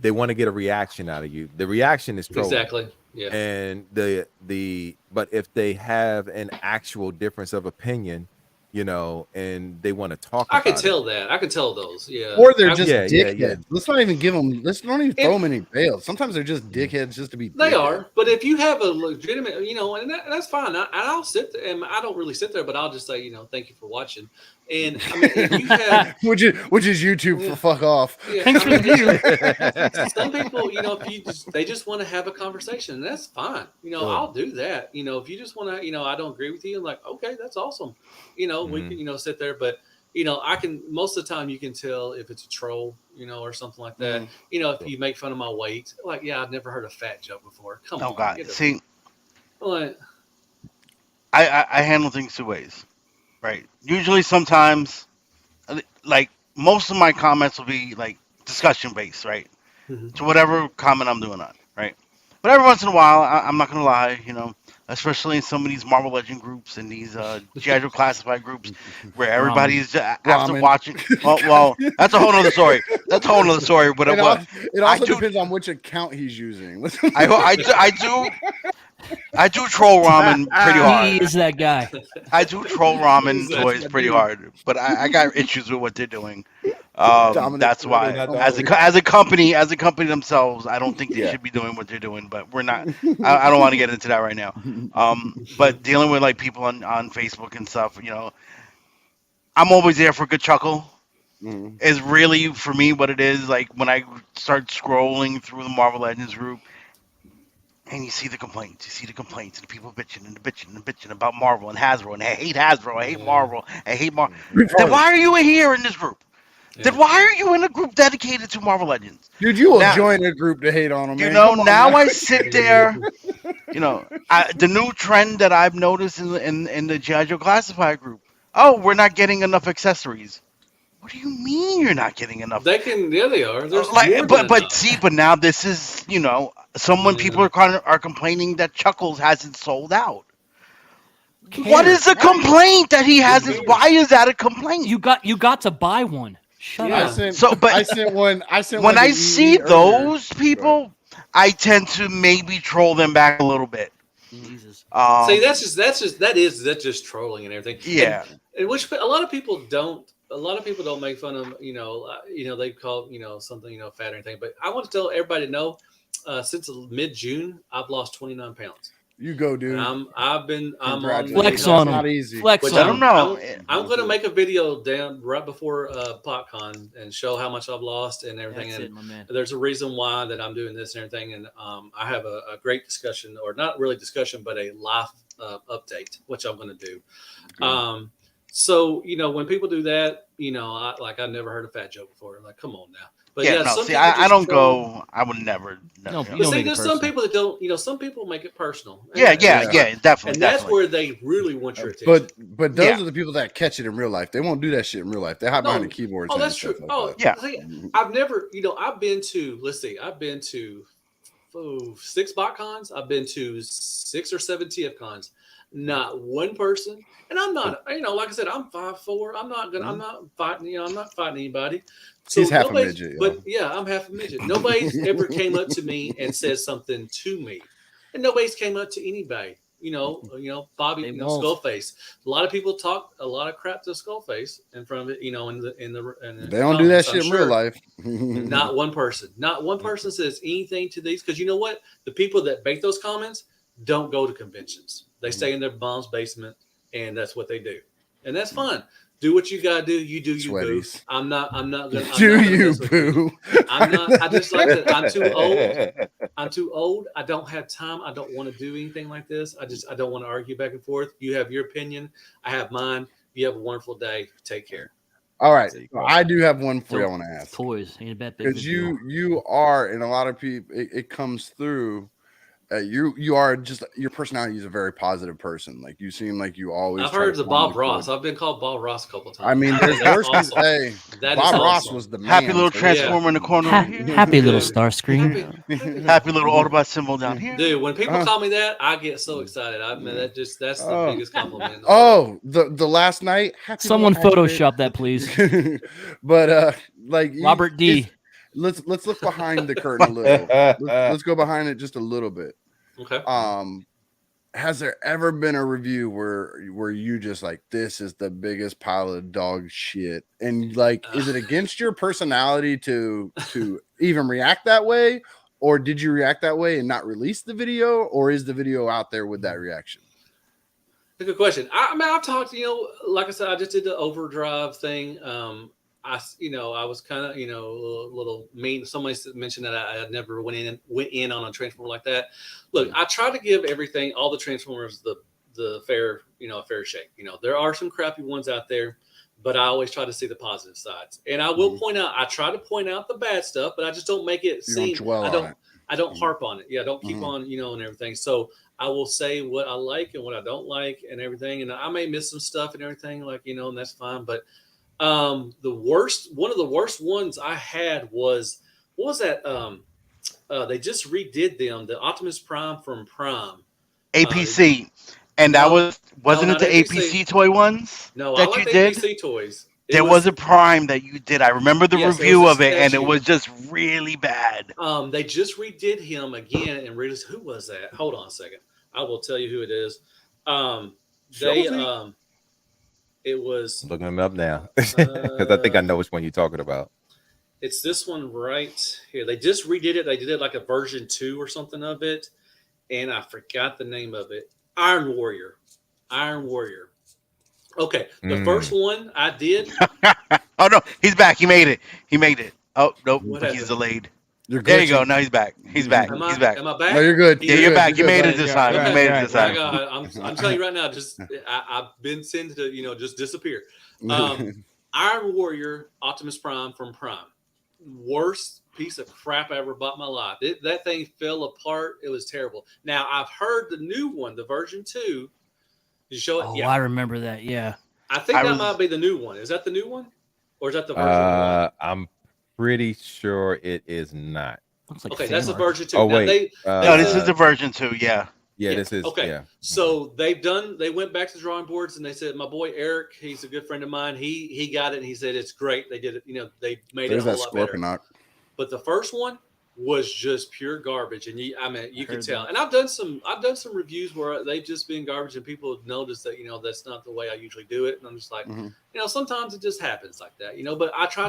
They want to get a reaction out of you. The reaction is trolling. Exactly. Yeah. And but if they have an actual difference of opinion, and they want to talk. I can tell that. I can tell those. Yeah. Or they're just dickheads. Yeah. Let's not even give them. Let's not even throw them any bails. Sometimes they're just dickheads just to be. They are. But if you have a legitimate, and that's fine. I'll sit there, and I don't really sit there, but I'll just say, thank you for watching. And I mean, if you have, which is YouTube for fuck off. Yeah, thanks for the view. Some people, if they just want to have a conversation, and that's fine. I'll do that. If you just want to, I don't agree with you. I'm like, okay, that's awesome. We can, sit there, but I can, most of the time you can tell if it's a troll, or something like that. If you make fun of my weight, like, yeah, I've never heard a fat joke before. Come on. Oh God. See, like, I handle things two ways. Right. Usually, sometimes, like most of my comments will be like discussion based, right? To whatever comment I'm doing on, right? But every once in a while, I'm not gonna lie, especially in some of these Marvel Legend groups and these G.I. Joe Classified groups, where everybody is after watching. Well, that's a whole nother story. That's a whole nother story. But it also depends on which account he's using. I do troll ramen pretty hard. He is that guy. I do troll ramen toys pretty hard, but I got issues with what they're doing. That's why, as a company themselves, I don't think they should be doing what they're doing. But we're not. I don't want to get into that right now. But dealing with like people on Facebook and stuff, I'm always there for a good chuckle. Is really for me what it is. Like when I start scrolling through the Marvel Legends group. And you see the complaints, and the people bitching about Marvel and Hasbro, and I hate Hasbro, I hate Marvel, I hate Marvel. Then why are you here in this group? Yeah. Then why are you in a group dedicated to Marvel Legends? Dude, you will join a group to hate on them. Now I sit there The new trend that I've noticed in the G.I. Joe Classified group. Oh, we're not getting enough accessories. What do you mean you're not getting enough? They are. There's more than enough. But now this is, someone people are complaining that Chuckles hasn't sold out. What is the complaint that he hasn't? Why is that a complaint? You got to buy one. Shut up. I sent one. When I see those people, I tend to maybe troll them back a little bit. Jesus. See, that's just trolling and everything. Yeah. And which a lot of people don't. A lot of people don't make fun of, they call, something, fat or anything. But I want to tell everybody to know, since mid-June, I've lost 29 pounds. You go, dude. I'm on flex on them. Not easy. Flex I don't know. I'm going to make a video right before PopCon and show how much I've lost and everything. That's and it, my man. there's a reason why that I'm doing this and everything. And I have a great discussion, or not really discussion, but a live update, which I'm going to do. So, when people do that, I never heard a fat joke before. I'm like, come on now. But I don't go. I would never. No, but see, there's some people that don't. Some people make it personal. Yeah, definitely. And that's where they really want your attention. But those are the people that catch it in real life. They won't do that shit in real life. They hide behind the keyboards. Oh, that's true. See, I've never. I've been to. Let's see. I've been to 6 BotCons. I've been to 6 or 7 TF cons. Not one person, and I'm not. Like I said, I'm 5'4". I'm not fighting. I'm not fighting anybody. So he's half a midget. But I'm half a midget. Nobody's ever came up to me and said something to me, and nobody's came up to anybody. Bobby, Skullface. A lot of people talk a lot of crap to Skullface in front of it. They don't do that shit in real life. Not one person. Not one person says anything to these, because you know what? The people that make those comments don't go to conventions. They stay in their mom's basement, and that's what they do, and that's fine. Do what you gotta do. You do you, boo. I'm not gonna do you, boo. I'm not. I just like that. I'm too old. I'm too old. I don't have time. I don't want to do anything like this. I don't want to argue back and forth. You have your opinion. I have mine. You have a wonderful day. Take care. All right. I do have one for you I want to ask. Toys. Because you are, and a lot of people, it comes through. You are just, your personality is a very positive person. Like, you seem like you always. I've heard the Bob Ross. I've been called Bob Ross a couple of times. I mean, there's worse awesome. Hey, Bob Ross was the man. Happy little transformer in the corner. Happy little Starscream. Happy little Autobot symbol down here. Dude, when people call me that, I get so excited. I mean, that's the biggest compliment. Oh, the last night. Someone Photoshop that, please. But like Robert D. Let's look behind the curtain a little. Let's go behind it just a little bit. Okay. Has there ever been a review where you just like, this is the biggest pile of dog shit, and like, is it against your personality to even react that way, or did you react that way and not release the video, or is the video out there with that reaction? That's a good question. I've talked, like I said, I just did the Overdrive thing. I was kind of, a little mean. Somebody mentioned that I never went in on a Transformer like that. Look, I try to give all the Transformers the fair, fair shake. There are some crappy ones out there, but I always try to see the positive sides. And I will I try to point out the bad stuff, but I just don't make it seem. I don't harp on it. Yeah, I don't keep on, and everything. So I will say what I like and what I don't like and everything. And I may miss some stuff and everything, like, and that's fine. But one of the worst ones I had was that they just redid the Optimus Prime from Prime. APC. And that wasn't it the APC toy ones? No, that I like you did? APC toys. There was a Prime that you did. I remember the review of it, and it was just really bad. They just redid him again and released. Who was that? Hold on a second. I will tell you who it is. It was looking him up now because I think I know which one you're talking about. It's this one right here. They just redid it. They did it like a version 2 or something of it, and I forgot the name of it. Iron Warrior. Okay, the first one I did. Oh no, he's back. He made it. Oh nope, he's delayed. There you go. Now he's back. He's back. Am I back? No, you're good. Yeah, you're back. You made it this time. You made it this time. I'm telling you right now. I've been sent to just disappear. Iron Warrior, Optimus Prime from Prime. worst piece of crap I ever bought in my life. That thing fell apart. It was terrible. Now I've heard the new one, the version 2. Did you show it? Oh, Yeah, I remember that. Yeah. I think that might be the new one. Is that the new one, or is that the version 1? I'm pretty sure it is not. Looks like Okay, that's the art. version 2. Oh now, wait, no, this is the version 2. Yeah. Yeah, this is okay. Yeah. So they went back to the drawing boards and they said, my boy Eric, he's a good friend of mine. He got it and he said it's great. They did it. They made it a whole lot better. But the first one was just pure garbage, and you could tell. And I've done some reviews where they've just been garbage, and people have noticed that that's not the way I usually do it. And I'm just like, sometimes it just happens like that, But I try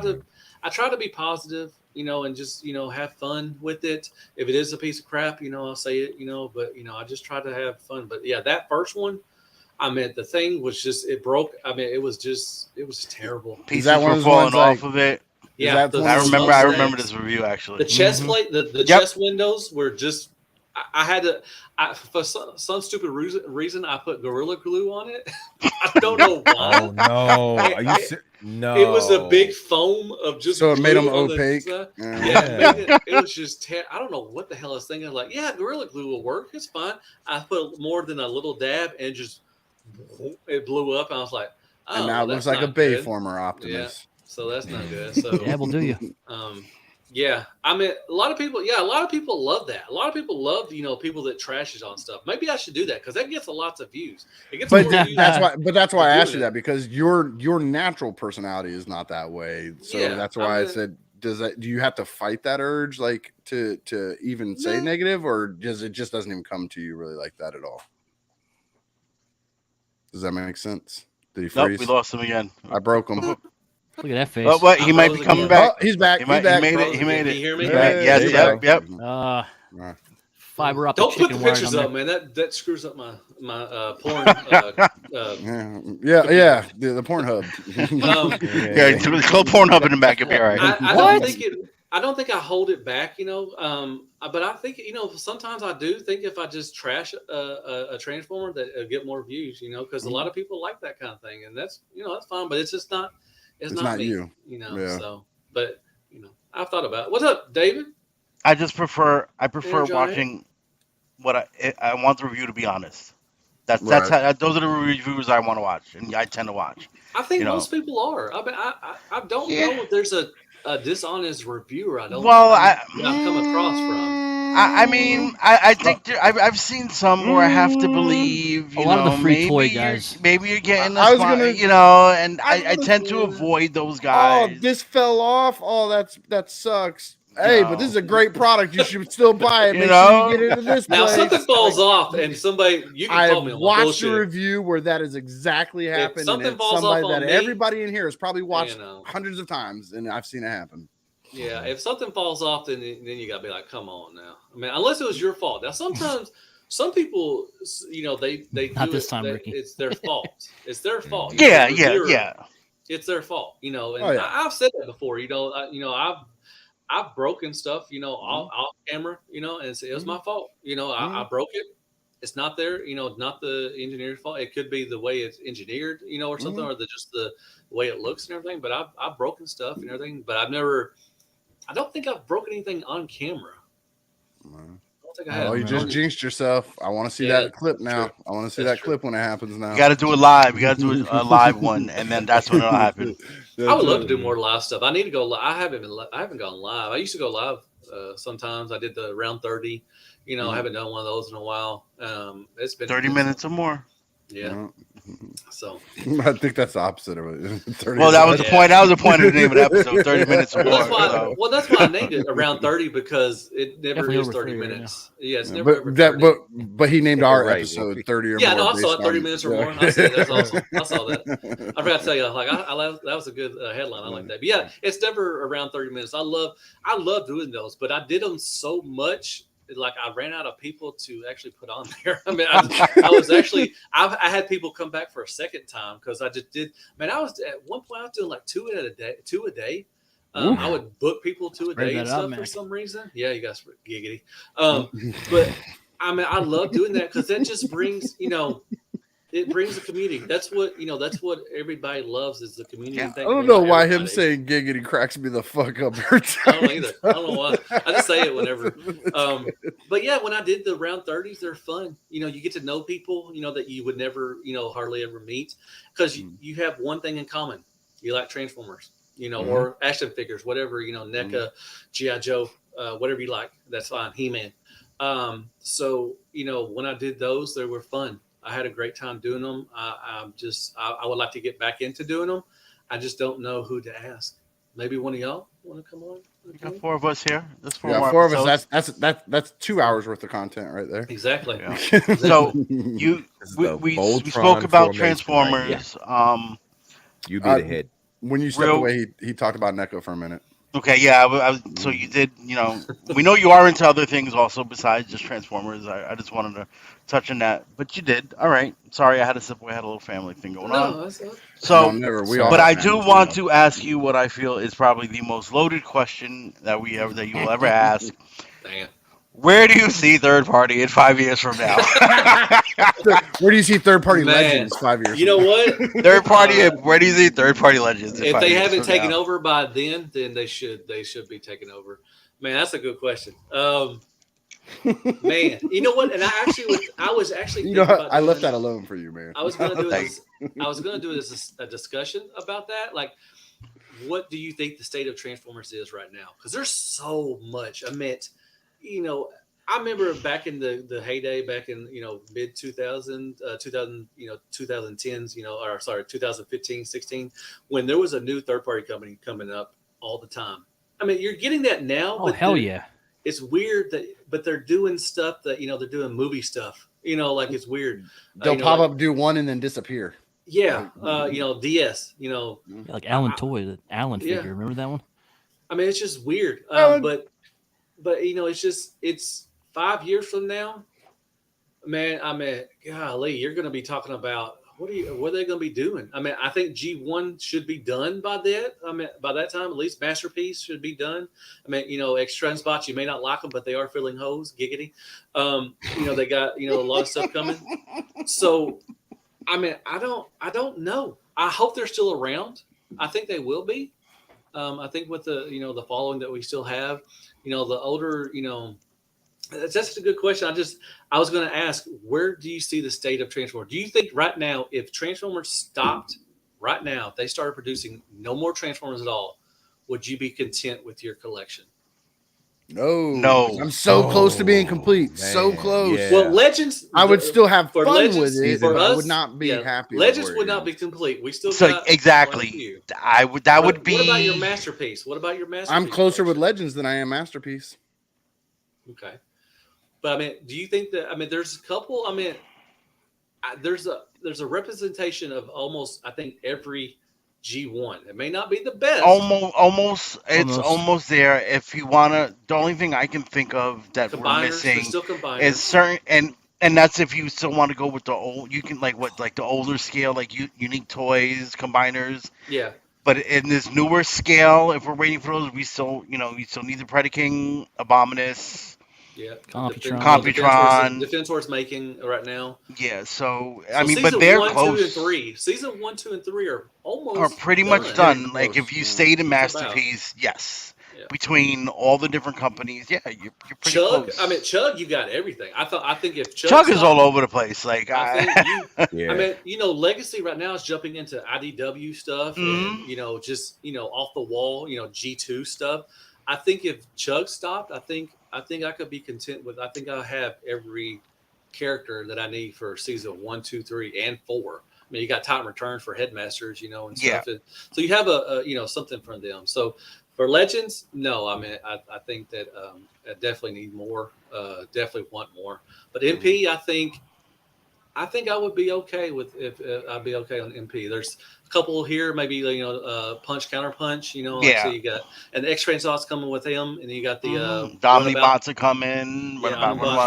to be positive, and just have fun with it. If it is a piece of crap, I'll say it, But I just try to have fun. But yeah, that first one, the thing was just it broke. It was terrible. Pieces were falling off of it. Yeah, I remember this review actually. The chest plate, the chest windows were just. I had to. For some stupid reason, I put Gorilla Glue on it. I don't know why. Oh no! Are you no? It was a big foam of just. So it made them opaque. It was just. I don't know what the hell I was thinking. Like, yeah, Gorilla Glue will work. It's fine. I put more than a little dab, and just it blew up. And I was like, oh, and now it looks like a Bayformer Optimus. Yeah. So that's not good. So yeah, we'll do you. Yeah, a lot of people. Yeah, a lot of people love that. A lot of people love people that trashes on stuff. Maybe I should do that because that gets a lots of views. It gets that's why I asked you that, because your natural personality is not that way. So that's why I said, do you have to fight that urge like to even say negative, or does it just doesn't even come to you really like that at all? Does that make sense? Did he freeze? Nope, we lost him again. I broke him. Look at that face. Oh, what? He might be coming back. Oh, he's back. He made it. Can you hear me? Yes. Yep. Fiber optic. Don't put the pictures up, man. That screws up my porn. The Pornhub. Close Pornhub in the back. It'll be all right. I don't think I hold it back, but I think, sometimes I do think if I just trash a Transformer that it'll get more views, because a lot of people like that kind of thing, and that's, that's fine, but it's just not, it's not me, you, so, but, I've thought about it. What's up, David? I prefer watching what I want the review to be honest. That's how, those are the reviews I want to watch, and I tend to watch. I think most people are. I don't know if there's a dishonest reviewer. I don't. Well, I've come across from. I think I've seen some where I have to believe. A lot of the free toy guys. Maybe you're getting. And I tend to avoid those guys. Oh, this fell off. Oh, that sucks. Hey, but this is a great product. You should still buy it. Make sure you get into this place. Now, something falls off, and somebody you can call me on watched a review where that has exactly happened. If something and falls somebody off that on me, everybody in here has probably watched hundreds of times, and I've seen it happen. Yeah, if something falls off, then you got to be like, come on now. Unless it was your fault. Now, sometimes some people, they not do this time, Ricky. It's their fault. It's their fault. Yeah. It's their fault. And I've said that before. I've broken stuff, off camera, and it was my fault. I broke it. It's not there, not the engineer's fault. It could be the way it's engineered, or something, or just the way it looks and everything. But I've broken stuff and everything. But I don't think I've broken anything on camera. You just jinxed yourself. I want to see that clip now. I want to see that clip when it happens now. You got to do it live. You got to do a live one, and then that's when it'll happen. I would love to do more live stuff. I need to go live. I haven't gone live. I used to go live sometimes. I did the round 30. I haven't done one of those in a while. It's been 30 minutes or more. Yeah. So I think that's the opposite of it. Well, that was the point. That was the point of the name of the episode. 30 minutes or more. Well, that's why I named it around 30 because it never is 30 minutes. Yeah, it's never. But he named our episode 30 or more. Yeah, no, I saw it 30 minutes or more. I said that's awesome. I saw that. I forgot to tell you, that was a good headline. I like that. But yeah, it's never around 30 minutes. I love doing those, but I did them so much. Like I ran out of people to actually put on there. I had people come back for a second time because I just did. Man, I was at one point I was doing like two a day. I would book people 2 a day and stuff for some reason. Yeah, you guys were giggity. But I love doing that because that just brings, It brings the community. That's what That's what everybody loves is the community. Yeah. I don't know why him saying giggity cracks me the fuck up. I don't know either. I don't know why. I just say it whenever. But yeah, when I did the round 30s, they're fun. You get to know people, that you would never, hardly ever meet, because you have one thing in common. You like Transformers, or action figures, whatever, NECA, G.I. Joe, whatever you like. That's fine. He-Man. So, when I did those, they were fun. I had a great time doing them. I would like to get back into doing them. I just don't know who to ask. Maybe one of y'all want to come on? We got 4 of us here. That's 4 yeah, more 4 episodes. of us. That's 2 hours worth of content right there. Exactly. Yeah. So we spoke about Transformers. Right? You be the head. When you stepped away, he talked about NECA for a minute. Okay, yeah. So you did, we know you are into other things also besides just Transformers. I just wanted to touch on that, but you did. All right. Sorry, I had to step away. I had a little family thing going on. That's not... So, no, never. We all but have I do families, want to ask you what I feel is probably the most loaded question that you will ever ask. Damn. Where do you see third party in 5 years from now? Where do you see third party legends 5 years? You know what? Third party. Where do you see third party legends? If they haven't taken over by then they should be taken over. Man, that's a good question. Man, you know what? And I was actually I left that alone for you, man. I was gonna do this. I was gonna do a discussion about that. Like, what do you think the state of Transformers is right now? Because there's so much. I meant, I remember back in the heyday, back in mid 2000, 2010s, or sorry, 2015, 16, when there was a new third party company coming up all the time. I mean, you're getting that now. Oh, hell yeah! It's weird but they're doing stuff that they're doing movie stuff. Like it's weird. They'll pop up, do one, and then disappear. Yeah, DS. Like Alan Toy, the Alan figure. Yeah. Remember that one? I mean, it's just weird. But it's 5 years from now, man. I mean, golly, you're going to be talking about what are they going to be doing? I mean, I think G1 should be done by that. I mean, by that time, at least Masterpiece should be done. I mean, X-Trans spots, you may not like them, but they are filling holes. Giggity. They got a lot of stuff coming. So, I mean, I don't know. I hope they're still around. I think they will be. I think with the the following that we still have, the older, that's a good question. I was going to ask, where do you see the state of Transformers? Do you think right now, if Transformers stopped right now, if they started producing no more Transformers at all, would you be content with your collection? No. I'm so close to being complete. Man, so close. Yeah. Well, Legends, I would still have fun Legends, with it. For us, I would not be happy. Legends would not be complete. We still got exactly. That would be. What about your Masterpiece? I'm closer with Legends than I am Masterpiece. Okay. But I mean, do you think that? I mean, there's a couple. I mean, there's a representation of almost, I think, every G1. It may not be the best. Almost. It's almost there. If you wanna, the only thing I can think of that we're missing is certain, and that's if you still want to go with the old. You can like the older scale, like unique toys, combiners. Yeah. But in this newer scale, if we're waiting for those, we still need the Predaking, Abominus. Yeah, Computron. Defensor's making right now. Yeah, so I mean, but they're close. Season 1, 2, and 3 are pretty much done. Like if you stayed in Masterpiece, yes. Yeah. Between all the different companies, yeah, you're pretty close. I mean, Chug, you got everything. I think if Chug is all over the place. Like I mean, Legacy right now is jumping into IDW stuff, and just off the wall, G2 stuff. I think if Chug stopped, I think I could be content with. I think I have every character that I need for season 1, 2, 3, and 4. I mean, you got Titan Returns for Headmasters, and stuff. And so you have a something from them. So for Legends, no, I mean, I think that I definitely need more. Definitely want more. But MP, I think I would be okay with if I'd be okay on MP. There's a couple here, maybe punch counter punch. So you got and the X-Train sauce coming with him, and you got the Dominibots are coming.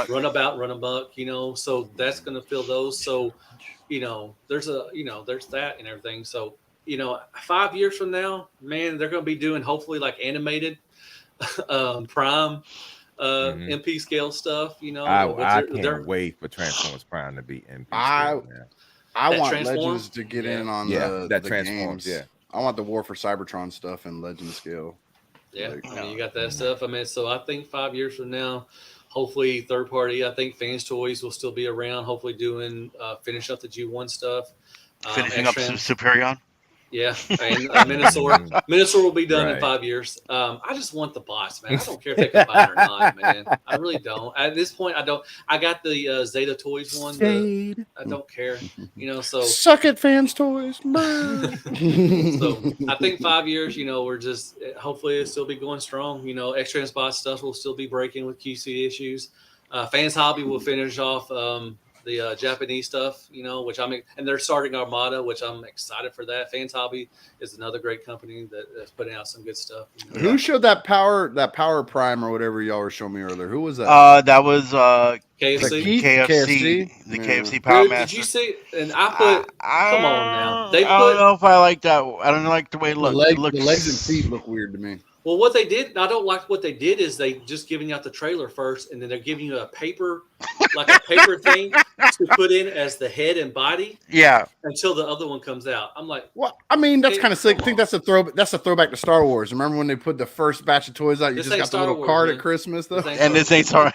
Runabout. So that's gonna fill those. So there's that and everything. So 5 years from now, man, they're gonna be doing hopefully like animated Prime. MP scale stuff, I can't wait for Transformers Prime to be MP scale. I That want transform? Legends to get in on that the transforms. games. Yeah, I want the War for Cybertron stuff and Legend scale. Yeah, Like, I mean, you got that stuff. I mean, so I think 5 years from now, hopefully third party. I think Fans Toys will still be around. Hopefully doing finish up the G1 stuff. Finishing up X-Trans. Superion. Yeah, and Minosaur will be done in Right. 5 years. I just want the box, man. I don't care if they combine or not, man. I really don't. At this point, I don't. I got the Zeta Toys one. I don't care, So suck it, Fans Toys. so I think 5 years, we're just hopefully it'll still be going strong. X-Trans box stuff will still be breaking with QC issues. Fans Hobby will finish off the Japanese stuff, which and they're starting Armada, which I'm excited for that. Fans Hobby is another great company that's putting out some good stuff. Who showed that power prime or whatever y'all were showing me earlier? Who was that? That was KFC. KFC, the KFC Power Dude, Master. did you see? And I put. Come on now. I don't know if I like that. I don't like the way it looks. The legs and feet look weird to me. Well, what they did, I don't like what they did is they just giving out the trailer first, and then they're giving you a paper thing to put in as the head and body. Yeah. Until the other one comes out, I'm like, well, I mean, that's kind of sick. I think that's a throwback to Star Wars. Remember when they put the first batch of toys out? You just got the little card at Christmas, though. And this ain't Star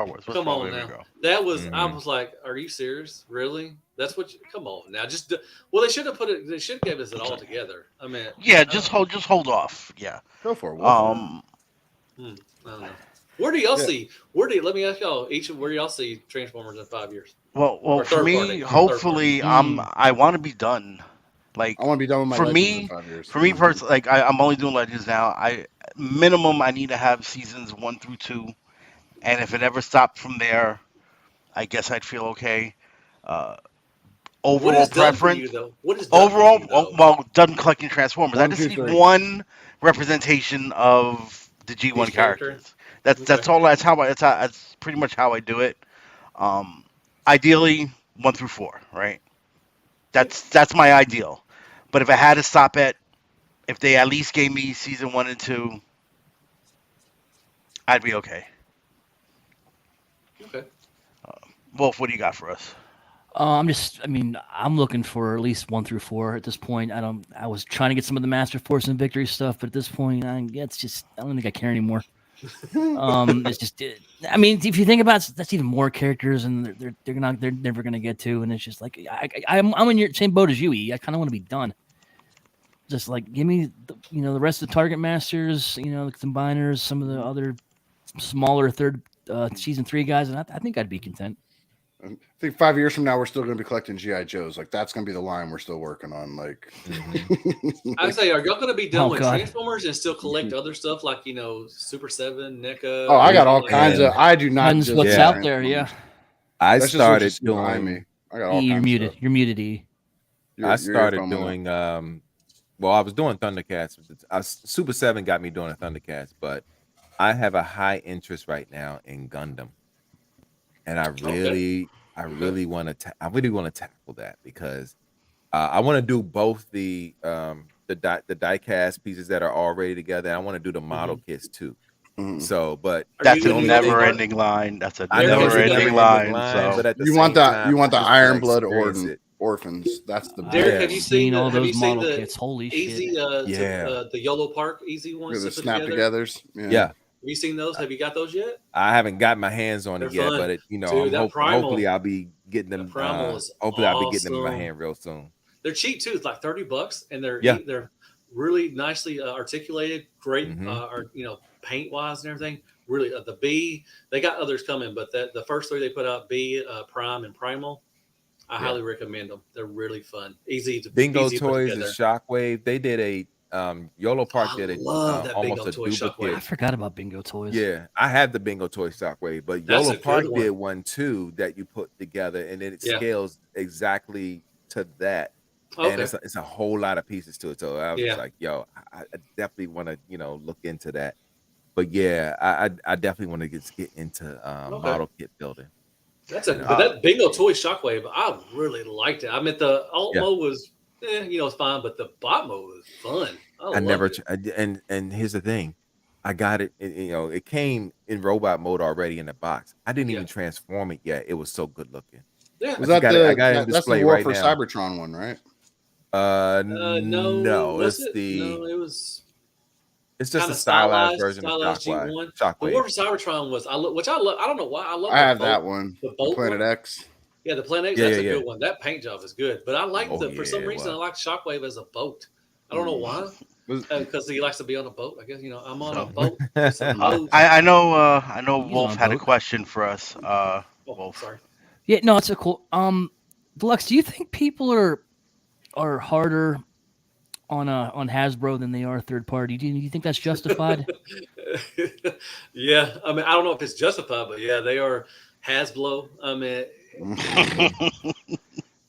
Wars. Come on now. That was. I was like, are you serious? Really? That's what? Come on now. Well, they should have put it. They should have given us it all together. I mean, yeah. Just hold off. Yeah. Go for it. I don't know. Where do y'all see? Let me ask y'all each. Where do y'all see Transformers in 5 years? Well, for me, hopefully, I want to be done. Like, I want to be done with my Legends in 5 years. For me personally, like I'm only doing Legends now. I need to have seasons 1 through 2, and if it ever stopped from there, I guess I'd feel okay. Overall preference. What is overall done collecting Transformers. I just need one representation of the G1 characters. That's all. That's pretty much how I do it. Ideally 1 through 4, right? That's my ideal. But if I had to stop if they at least gave me season 1 and 2, I'd be okay. Okay. Wolf, what do you got for us? I'm looking for at least 1 through 4 at this point. I was trying to get some of the Master Force and Victory stuff, but at this point, I don't think I care anymore. It's just, I mean, if you think about it, that's even more characters, and they're never gonna get to, and it's just like I'm in your same boat as you, E. I kind of want to be done. Just like give me the rest of the Target Masters, the Combiners, some of the other smaller third season 3 guys, and I think I'd be content. I think 5 years from now, we're still going to be collecting G.I. Joes. Like, that's going to be the line we're still working on. Like, I would say, are y'all going to be done with Transformers and still collect other stuff like, Super 7, NECA? Oh, I got all kinds of. I do not. Depends what's out there. Yeah. I started doing. I got all you're muted. Stuff. You're muted, E. I started doing. Well, I was doing Thundercats. Super 7 got me doing a Thundercats, but I have a high interest right now in Gundam. And I really want to tackle that because I want to do both the die-cast pieces that are already together. And I want to do the model kits too. Mm-hmm. So, but that's a never-ending line. That's a never-ending line. So, but you want the Iron Blood orphans. That's the. Derek, have you seen all those model kits? Holy shit! The YOLO Park easy ones. The snap-togethers. Yeah. Have you seen those? Have you got those yet? I haven't got my hands on it yet, but hopefully I'll be getting them. Hopefully I'll be getting them in my hand real soon. They're cheap too. It's like $30, and they're really nicely articulated. Great, paint wise and everything. Really, the B. They got others coming, but the first 3 they put out, B, Prime, and Primal. I highly recommend them. They're really fun, easy to Bingo easy Toys and Shockwave. They did a. YOLO Park did almost a duplicate. I forgot about Bingo Toys. Yeah, I have the Bingo Toy Shockwave, but YOLO Park did one too that you put together, and then it scales exactly to that. Okay. And it's a whole lot of pieces to it. So I was like, yo, I definitely want to look into that. But yeah, I definitely want to get into model kit building. That's that Bingo Toy Shockwave. I really liked it. I mean, the alt mode was. It's fine, but the bot mode was fun. And here's the thing, I got it. It came in robot mode already in the box. I didn't even transform it yet. It was so good looking. Yeah. Was that I got it in that's the display War right for now. Cybertron one, right? No, Was it's it? the No, it was it's just kind a of stylized version of G1. The Shockwave. War for Cybertron was which I love. I don't know why I love. I have that one. The The bolt Planet one. X. Yeah, the Planet X. Yeah, That's yeah, a yeah. good one. That paint job is good. But I like Oh, for some yeah, reason I well. like Shockwave as a boat. I don't know why. Because he likes to be on a boat. I guess I'm on a boat. With some hoes. I know He's on Wolf a had a boat. question for us. Oh, Wolf. sorry. Yeah, no, it's a cool. Deluxe, do you think people are harder on Hasbro than they are third party? Do you think that's justified? Yeah, I mean, I don't know if it's justified, but yeah, they are Hasbro. I mean,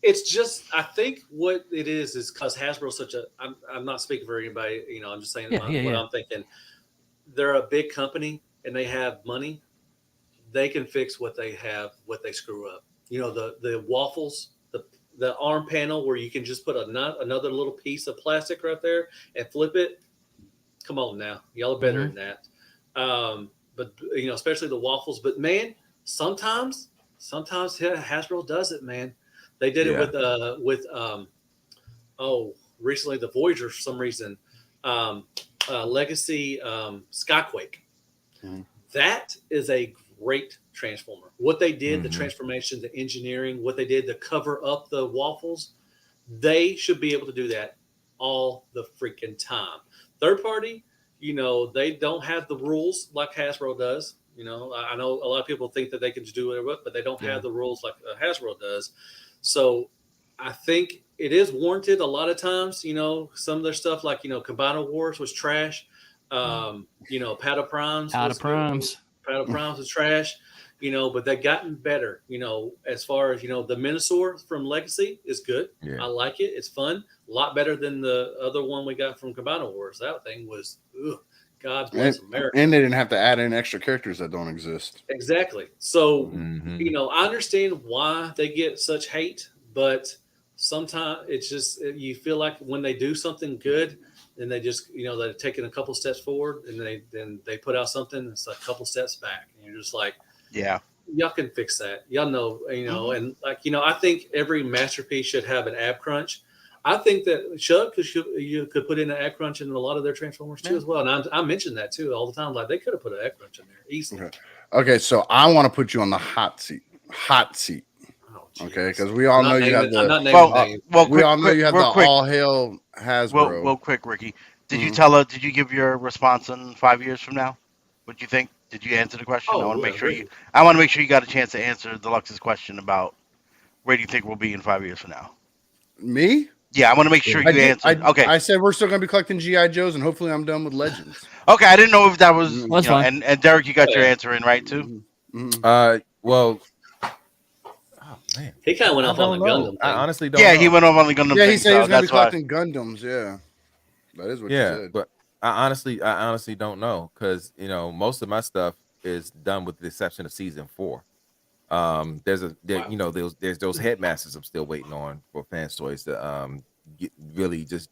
it's just I think what it is because Hasbro's such a. I'm not speaking for anybody. I'm just saying what I'm thinking. They're a big company and they have money. They can fix what they have, what they screw up. The waffles, the arm panel where you can just put another little piece of plastic right there and flip it. Come on now, y'all are better than that. But especially the waffles. But man, sometimes Hasbro does it, man. They did it with recently the Voyager for some reason, Legacy Skyquake. Mm-hmm. That is a great transformer. What they did, the transformation, the engineering, what they did to cover up the waffles, they should be able to do that all the freaking time. Third party, they don't have the rules like Hasbro does. I know a lot of people think that they can just do whatever, but they don't have the rules like Hasbro does. So I think it is warranted a lot of times. Some of their stuff like Combiner Wars was trash. Pata Primes was trash. But they've gotten better. As far as the Minosaur from Legacy is good. Yeah. I like it. It's fun. A lot better than the other one we got from Combiner Wars. That thing was, God bless America. And they didn't have to add in extra characters that don't exist. Exactly. So, I understand why they get such hate, but sometimes it's just you feel like when they do something good, and they just they're taking a couple steps forward, and then they put out something that's a couple steps back, and you're just like, yeah, y'all can fix that. Y'all know, and I think every masterpiece should have an ab crunch. I think that Chuck you could put in an ad crunch in a lot of their Transformers too as well. And I mentioned that too all the time. Like they could have put an ad crunch in there easily. Okay, so I want to put you on the hot seat. Oh, okay, because we all know you have the. We all know you have the all hail Hasbro. Well, quick, Ricky. Did you tell her? Did you give your response in 5 years from now? What do you think? Did you answer the question? I want to make sure you. I want to make sure you got a chance to answer Deluxe's question about where do you think we'll be in 5 years from now. Me? Yeah, I want to make sure you answered. Okay. I said we're still going to be collecting GI Joes, and hopefully I'm done with Legends. Okay, I didn't know if that was. And Derek, you got your answer in right too. Well. Oh man, he kind of went off on the Gundam thing. I honestly don't. Yeah, he went off on the Gundam. Yeah, he said he was going to be collecting Gundams. Yeah, that is what he said. But I honestly don't know because most of my stuff is done with the exception of season 4. There's those headmasters I'm still waiting on for Fans Toys to really just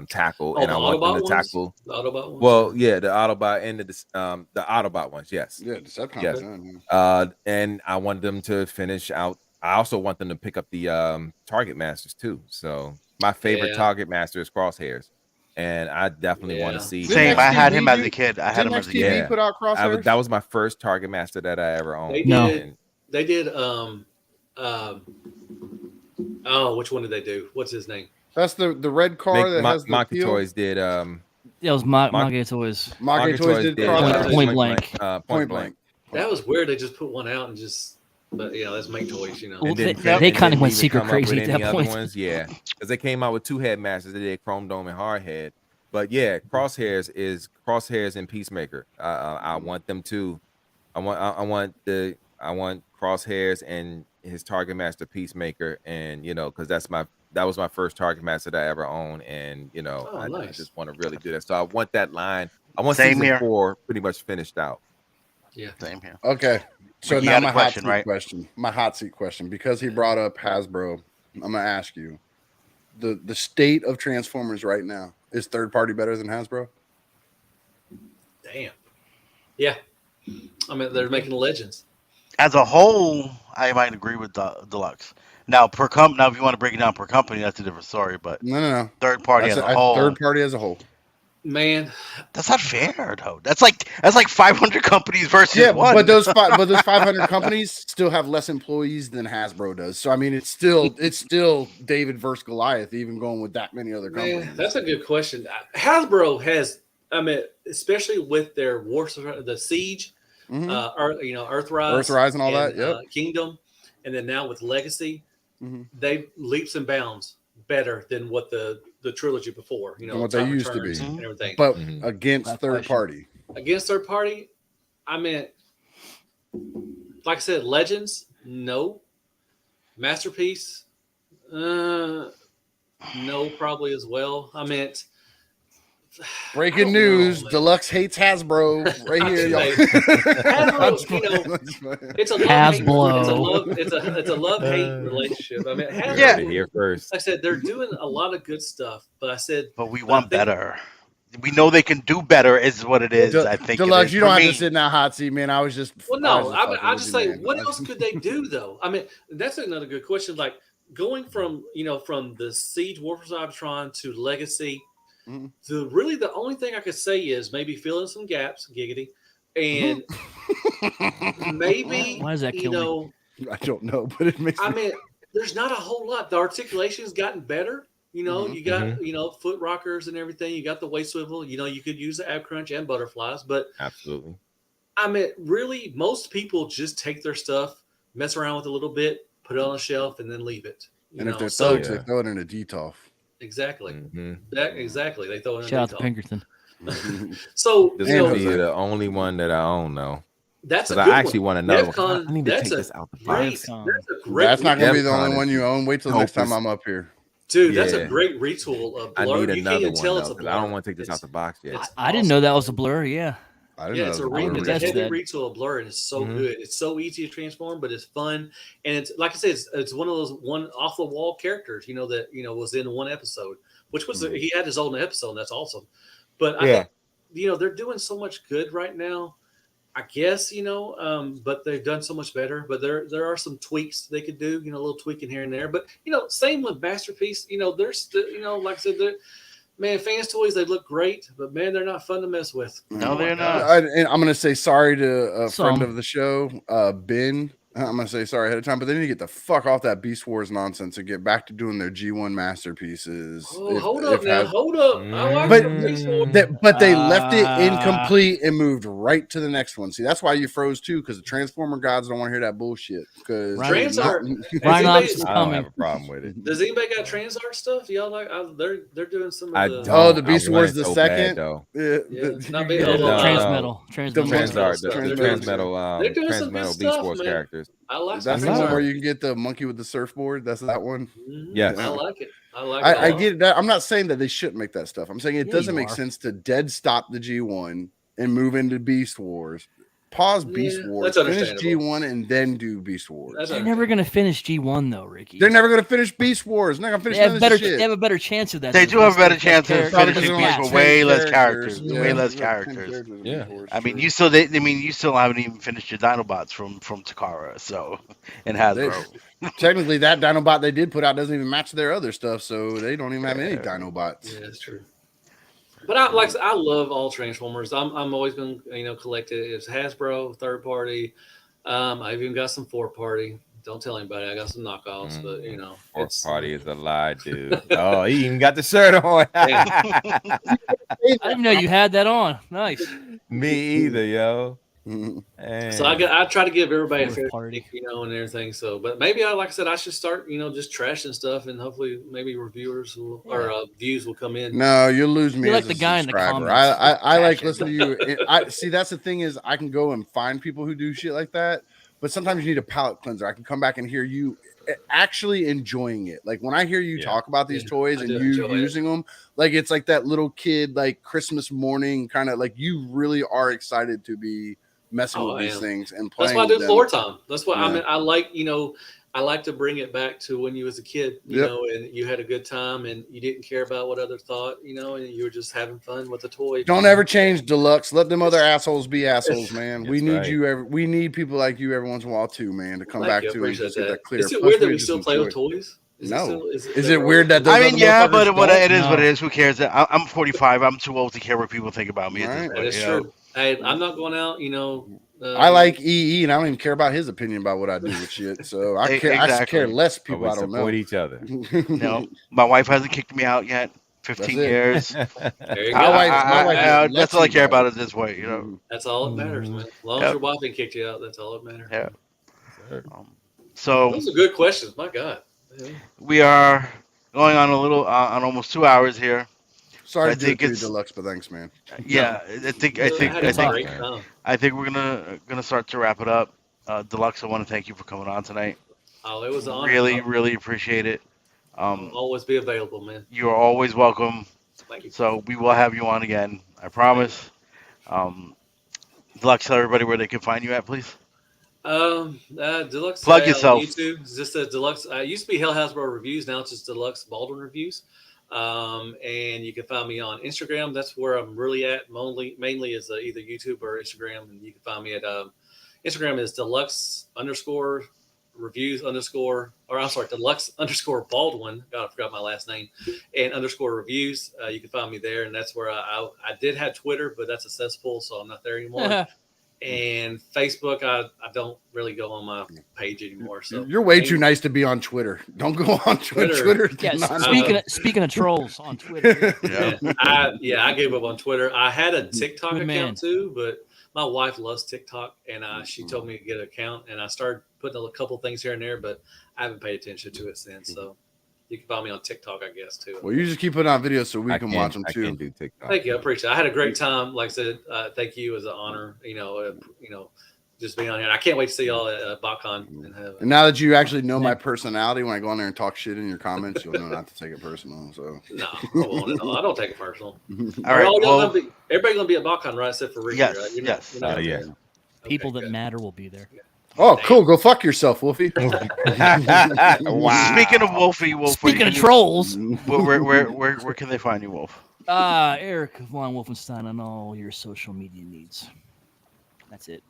tackle, and I want them to tackle the Autobot ones. Well, yeah, the Autobot and the Autobot ones, yes. Yeah, Decepticons done. And I want them to finish out. I also want them to pick up the Target Masters too. So my favorite Target Master is Crosshairs, and I definitely want to see. Same. I had him as a kid. I had him as a kid. Yeah. Put out Crosshairs? That was my first Target Master that I ever owned. They did. Which one did they do? What's his name? That's the red car that has the Monkey Toys did. It was Monkey Toys. Monkey Toys did Point Blank. Point Blank. That was weird. They just put one out and just. But yeah, that's Make Toys. Well, they kind of went secret crazy at that point. Yeah, because they came out with 2 headmasters. They did Chrome Dome and Hardhead. But yeah, Crosshairs and Peacemaker. I want them to. I want Crosshairs and his Target Master Peacemaker, and because that was my first Target Master that I ever owned, and I just want to really do that. So I want that line. I want season 4 pretty much finished out. Yeah, same here. Okay, so now my hot seat question, because he brought up Hasbro, I'm gonna ask you, the state of Transformers right now, is third party better than Hasbro? Damn. Yeah. I mean, they're making Legends. As a whole, I might agree with Deluxe. Now now if you want to break it down per company, that's a different story. But No. third party That's as a a whole, third party as a whole. Man, that's not fair though. That's like 500 companies versus Yeah, one. but those 500 companies still have less employees than Hasbro does. So I mean, it's still David versus Goliath, even going with that many other man, companies. that's a good question. Hasbro has, I mean, especially with their the Siege, Earthrise, Earthrise and all and that. Yep. Kingdom, and then now with Legacy, Mm-hmm. they leaps and bounds better than what the trilogy before. What they used to be, and everything. But against third party. Against third party, I mean, like I said, Legends, no. Masterpiece, no, probably as well. I meant breaking news: Deluxe hates Hasbro right here. Hasbro, it's a love it's a love hate relationship. I mean, Hasbro, here first. like I said, they're doing a lot of good stuff, but we want better. We know they can do better, is what it is. I think Deluxe, it is you don't for have me. to sit in that hot seat, man. I was just I just say, what else could they do though? I mean, that's another good question. Like going from from the Siege War for Cybertron to Legacy. The only thing I could say is maybe fill in some gaps, giggity, and maybe why is that killing me? I don't know, but it makes. I mean, there's not a whole lot. The articulation's gotten better. You got foot rockers and everything. You got the waist swivel. You could use the ab crunch and butterflies, but absolutely. I mean, really, most people just take their stuff, mess around with it a little bit, put it on a shelf, and then leave it. And if they're thugs, they throw it in a DTOF. Exactly. Exactly. They throw it in Shout a out to Pinkerton. So this will be the only one that I own though. That's I actually want to know. I need to take this out the box. That's not going to be the only one you own. Wait till next time I'm up here. Dude, that's a great retool of Blur. I need another one tell though, it's a Blur. I don't want to take this out the box yet. I didn't know that was a Blur. Yeah. It's a heavy retool of Blur, and it's so good. It's so easy to transform, but it's fun, and it's like I said, it's one of those one off the wall characters, that was in one episode, which was he had his own episode. That's awesome, but I think they're doing so much good right now. I guess but they've done so much better. But there are some tweaks they could do, a little tweaking here and there. But same with Masterpiece. There's like I said, man, fans toys, they look great, but man, they're not fun to mess with. No, they're not. And I'm gonna say sorry to a friend of the show, Ben. I'm gonna say sorry ahead of time, but they need to get the fuck off that Beast Wars nonsense and get back to doing their G1 masterpieces. Hold up. I like but they left it incomplete and moved right to the next one. See, that's why you froze too, because the Transformer gods don't want to hear that bullshit. Because Rhinox is I don't have a problem with it. Does anybody got Transart stuff? Y'all like? They're doing some of the. Oh, the Beast Wars the second. Not big. Transmetal. Transmetal. They're doing some good Beast stuff, Wars man. characters. I like that's the one where you can get the monkey with the surfboard. That's that one. Yeah, I like it. I get that. I'm not saying that they shouldn't make that stuff. I'm saying it doesn't make sense to dead stop the G1 and move into Beast Wars. Pause Beast Wars, finish G1, and then do Beast Wars. They're never going to finish G1 though, Ricky. They're never going to finish Beast Wars. They're not going to finish They have a better chance of that. They do have a better chance of finishing Beast with way less characters. Way less characters. Yeah. I mean, you still haven't even finished your Dinobots from Takara, so and Hasbro. Technically, that Dinobot they did put out doesn't even match their other stuff, so they don't even have any Dinobots. Yeah, that's true. But I love all Transformers. I'm always going to collect it. It's Hasbro, third party. I've even got some fourth party. Don't tell anybody. I got some knockoffs, but fourth party is a lie, dude. Oh, he even got the shirt on. I didn't know you had that on. Nice. Me either, yo. So I try to give everybody a fair party, and everything. So, but maybe like I said, I should start, just trashing stuff, and hopefully, maybe reviewers or views will come in. No, you'll lose me. You're like the guy in the comments. I like listening to you. I see. That's the thing is, I can go and find people who do shit like that, but sometimes you need a palate cleanser. I can come back and hear you actually enjoying it. Like when I hear you talk about these toys and you using them, like it's like that little kid, like Christmas morning kind of like you really are excited to be messing with these things and playing. That's why I do floor time. That's why I like, I like to bring it back to when you was a kid, you know, and you had a good time and you didn't care about what others thought, you know, and you were just having fun with the toy. Don't ever change, Deluxe. Let them other assholes be assholes, man. We need you. We need people like you every once in a while too, man, to come back to and just get that clear. Is it weird that we still play with toys? No. Is it weird that those I mean, yeah, but it is what it is. Who cares? I'm 45. I'm too old to care what people think about me. Right. That is true. Hey, I'm not going out, you know. I like EE, and I don't even care about his opinion about what I do with shit. So I care. Exactly. I care less people. I don't know. Support each other. No, my wife hasn't kicked me out yet. 15 years. There you go. That's all I care about is this way. You know. That's all that matters, man. As long as your wife ain't kicked you out, that's all that matters. Yeah. So those are good questions. My God. Yeah. We are going on on almost 2 hours here. Sorry, I think it's Deluxe, but thanks, man. Yeah, I think we're gonna start to wrap it up. Deluxe, I want to thank you for coming on tonight. Oh, it was an honor. Really appreciate it. I'll always be available, man. You are always welcome. Thank you. So we will have you on again. I promise. Deluxe, tell everybody where they can find you at, please. Deluxe. Plug yourself. YouTube. It's just a Deluxe. It used to be Hell Hasbro Reviews. Now it's just Deluxe Baldwin Reviews. And you can find me on Instagram. That's where I'm really at. Mainly is either YouTube or Instagram. And you can find me at Instagram is Deluxe_reviews_ Deluxe_Baldwin. God, I forgot my last name. And _reviews. You can find me there. And that's where I did have Twitter, but that's a cesspool, so I'm not there anymore. And Facebook, I don't really go on my page anymore. So you're way too nice to be on Twitter. Don't go on Twitter. Yeah, speaking of trolls on Twitter. I gave up on Twitter. I had a TikTok account too, but my wife loves TikTok, and she told me to get an account, and I started putting a couple things here and there, but I haven't paid attention to it since. So you can find me on TikTok, I guess, too. Well, you just keep putting out videos so we can watch them too. I can do TikTok. Thank you, I appreciate it. I had a great time. Like I said, thank you. It was an honor. Just being on here. I can't wait to see y'all at BotCon. And now that you actually know my personality, when I go on there and talk shit in your comments, you'll know not to take it personal. So no, I don't take it personal. All right, everybody's gonna be at BotCon, right? Except for Ricky, yes, right? Yes. People that matter will be there. Oh, cool. Go fuck yourself, Wolfie. Wow. Speaking of Wolfie. Speaking of trolls. Where can they find you, Wolf? Eric Von Wolfenstein on all your social media needs. That's it.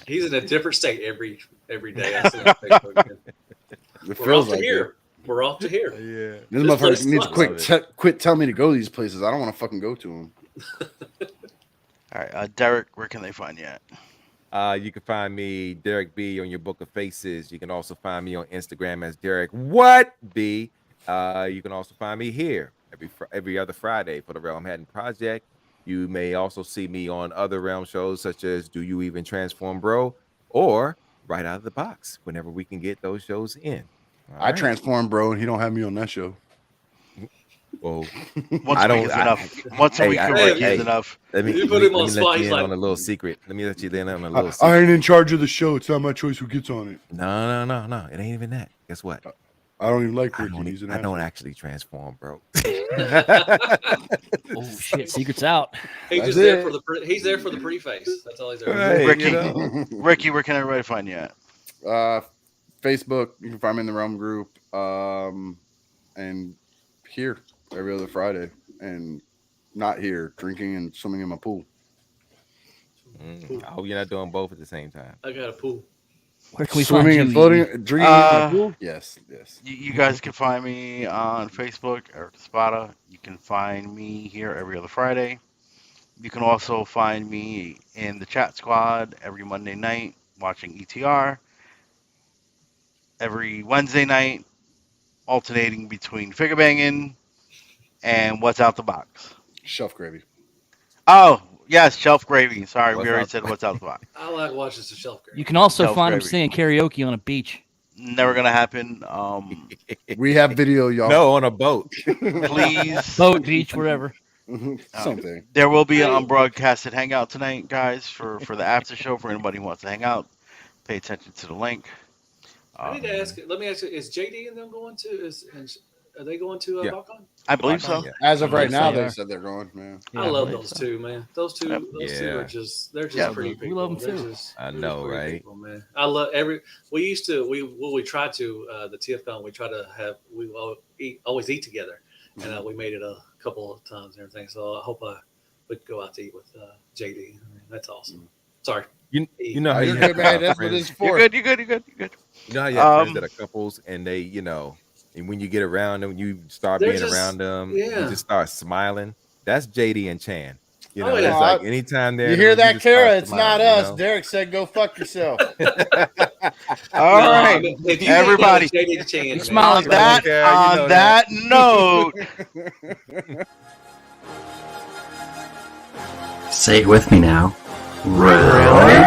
He's in a different state every day. I see on Facebook. We're off to here. We're off to here. Yeah. This motherfucker needs to quit telling me to go to these places. I don't want to fucking go to them. All right, Derek, where can they find you at? You can find me, Derek B, on your Book of Faces. You can also find me on Instagram as Derek What B. You can also find me here every other Friday for the Realmhattan Project. You may also see me on other Realm shows such as Do You Even Transform, Bro? Or Right Out of the Box, whenever we can get those shows in. I transform, bro, and he don't have me on that show. Well, once a week is enough. Once a week is enough. Let me let you in on a little secret. Let me let you in on a little secret. I ain't in charge of the show. It's not my choice who gets on it. No. It ain't even that. Guess what? I don't even like Ricky. I don't actually transform, bro. Oh shit! Secret's out. He's there for the preface. That's all he's there. Hey, Ricky, where can everybody find you at? Facebook. You can find me in the Realm group. And here every other Friday, and not here drinking and swimming in my pool. I hope you're not doing both at the same time. I got a pool. Where can we swimming find and floating, drinking in my pool? Yes. You guys can find me on Facebook, Eric Espada. You can find me here every other Friday. You can also find me in the chat squad every Monday night watching ETR. Every Wednesday night, alternating between figure banging and what's out the box. Shelf gravy. Oh, yes, shelf gravy. Sorry, we already said what's out the box. I like watching some shelf gravy. You can also find him singing karaoke on a beach. Never gonna happen. We have video, y'all. No, on a boat. Please. Boat, beach, wherever. Something. There will be an unbroadcasted hangout tonight, guys, for the after show. For anybody who wants to hang out, pay attention to the link. I need to ask. Let me ask you: is JD and them going to? Are they going to Balkan? I believe so. Yeah. As of right now, they they are. said they're going, man. I love those two, man. Those two Yeah. are just they're just Yeah. pretty We people. love 'em They're too. just- I they're know, just pretty right? people, man. I love we tried to the TFCon. We try to have always eat together, and we made it a couple of times and everything. So I hope we could go out to eat with JD. I mean, that's awesome. Sorry. You know how You're you good, man. have That's what friends. it's You're for. good. You're good. You're good. You're good. You know how you have friends Um, that are couples and they, and when you get around them, you start They're being just- around them, yeah. you just start smiling. That's JD and Chan. You know, Oh, yeah. it's like anytime they're You in the hear room, that, just start Kara? It's not smiling, us. Derek said, "Go fuck yourself." All No, right, I mean, if you everybody. JD Chan, man, smiling, On that, Yeah, you know that. note, Say it with me now. Really?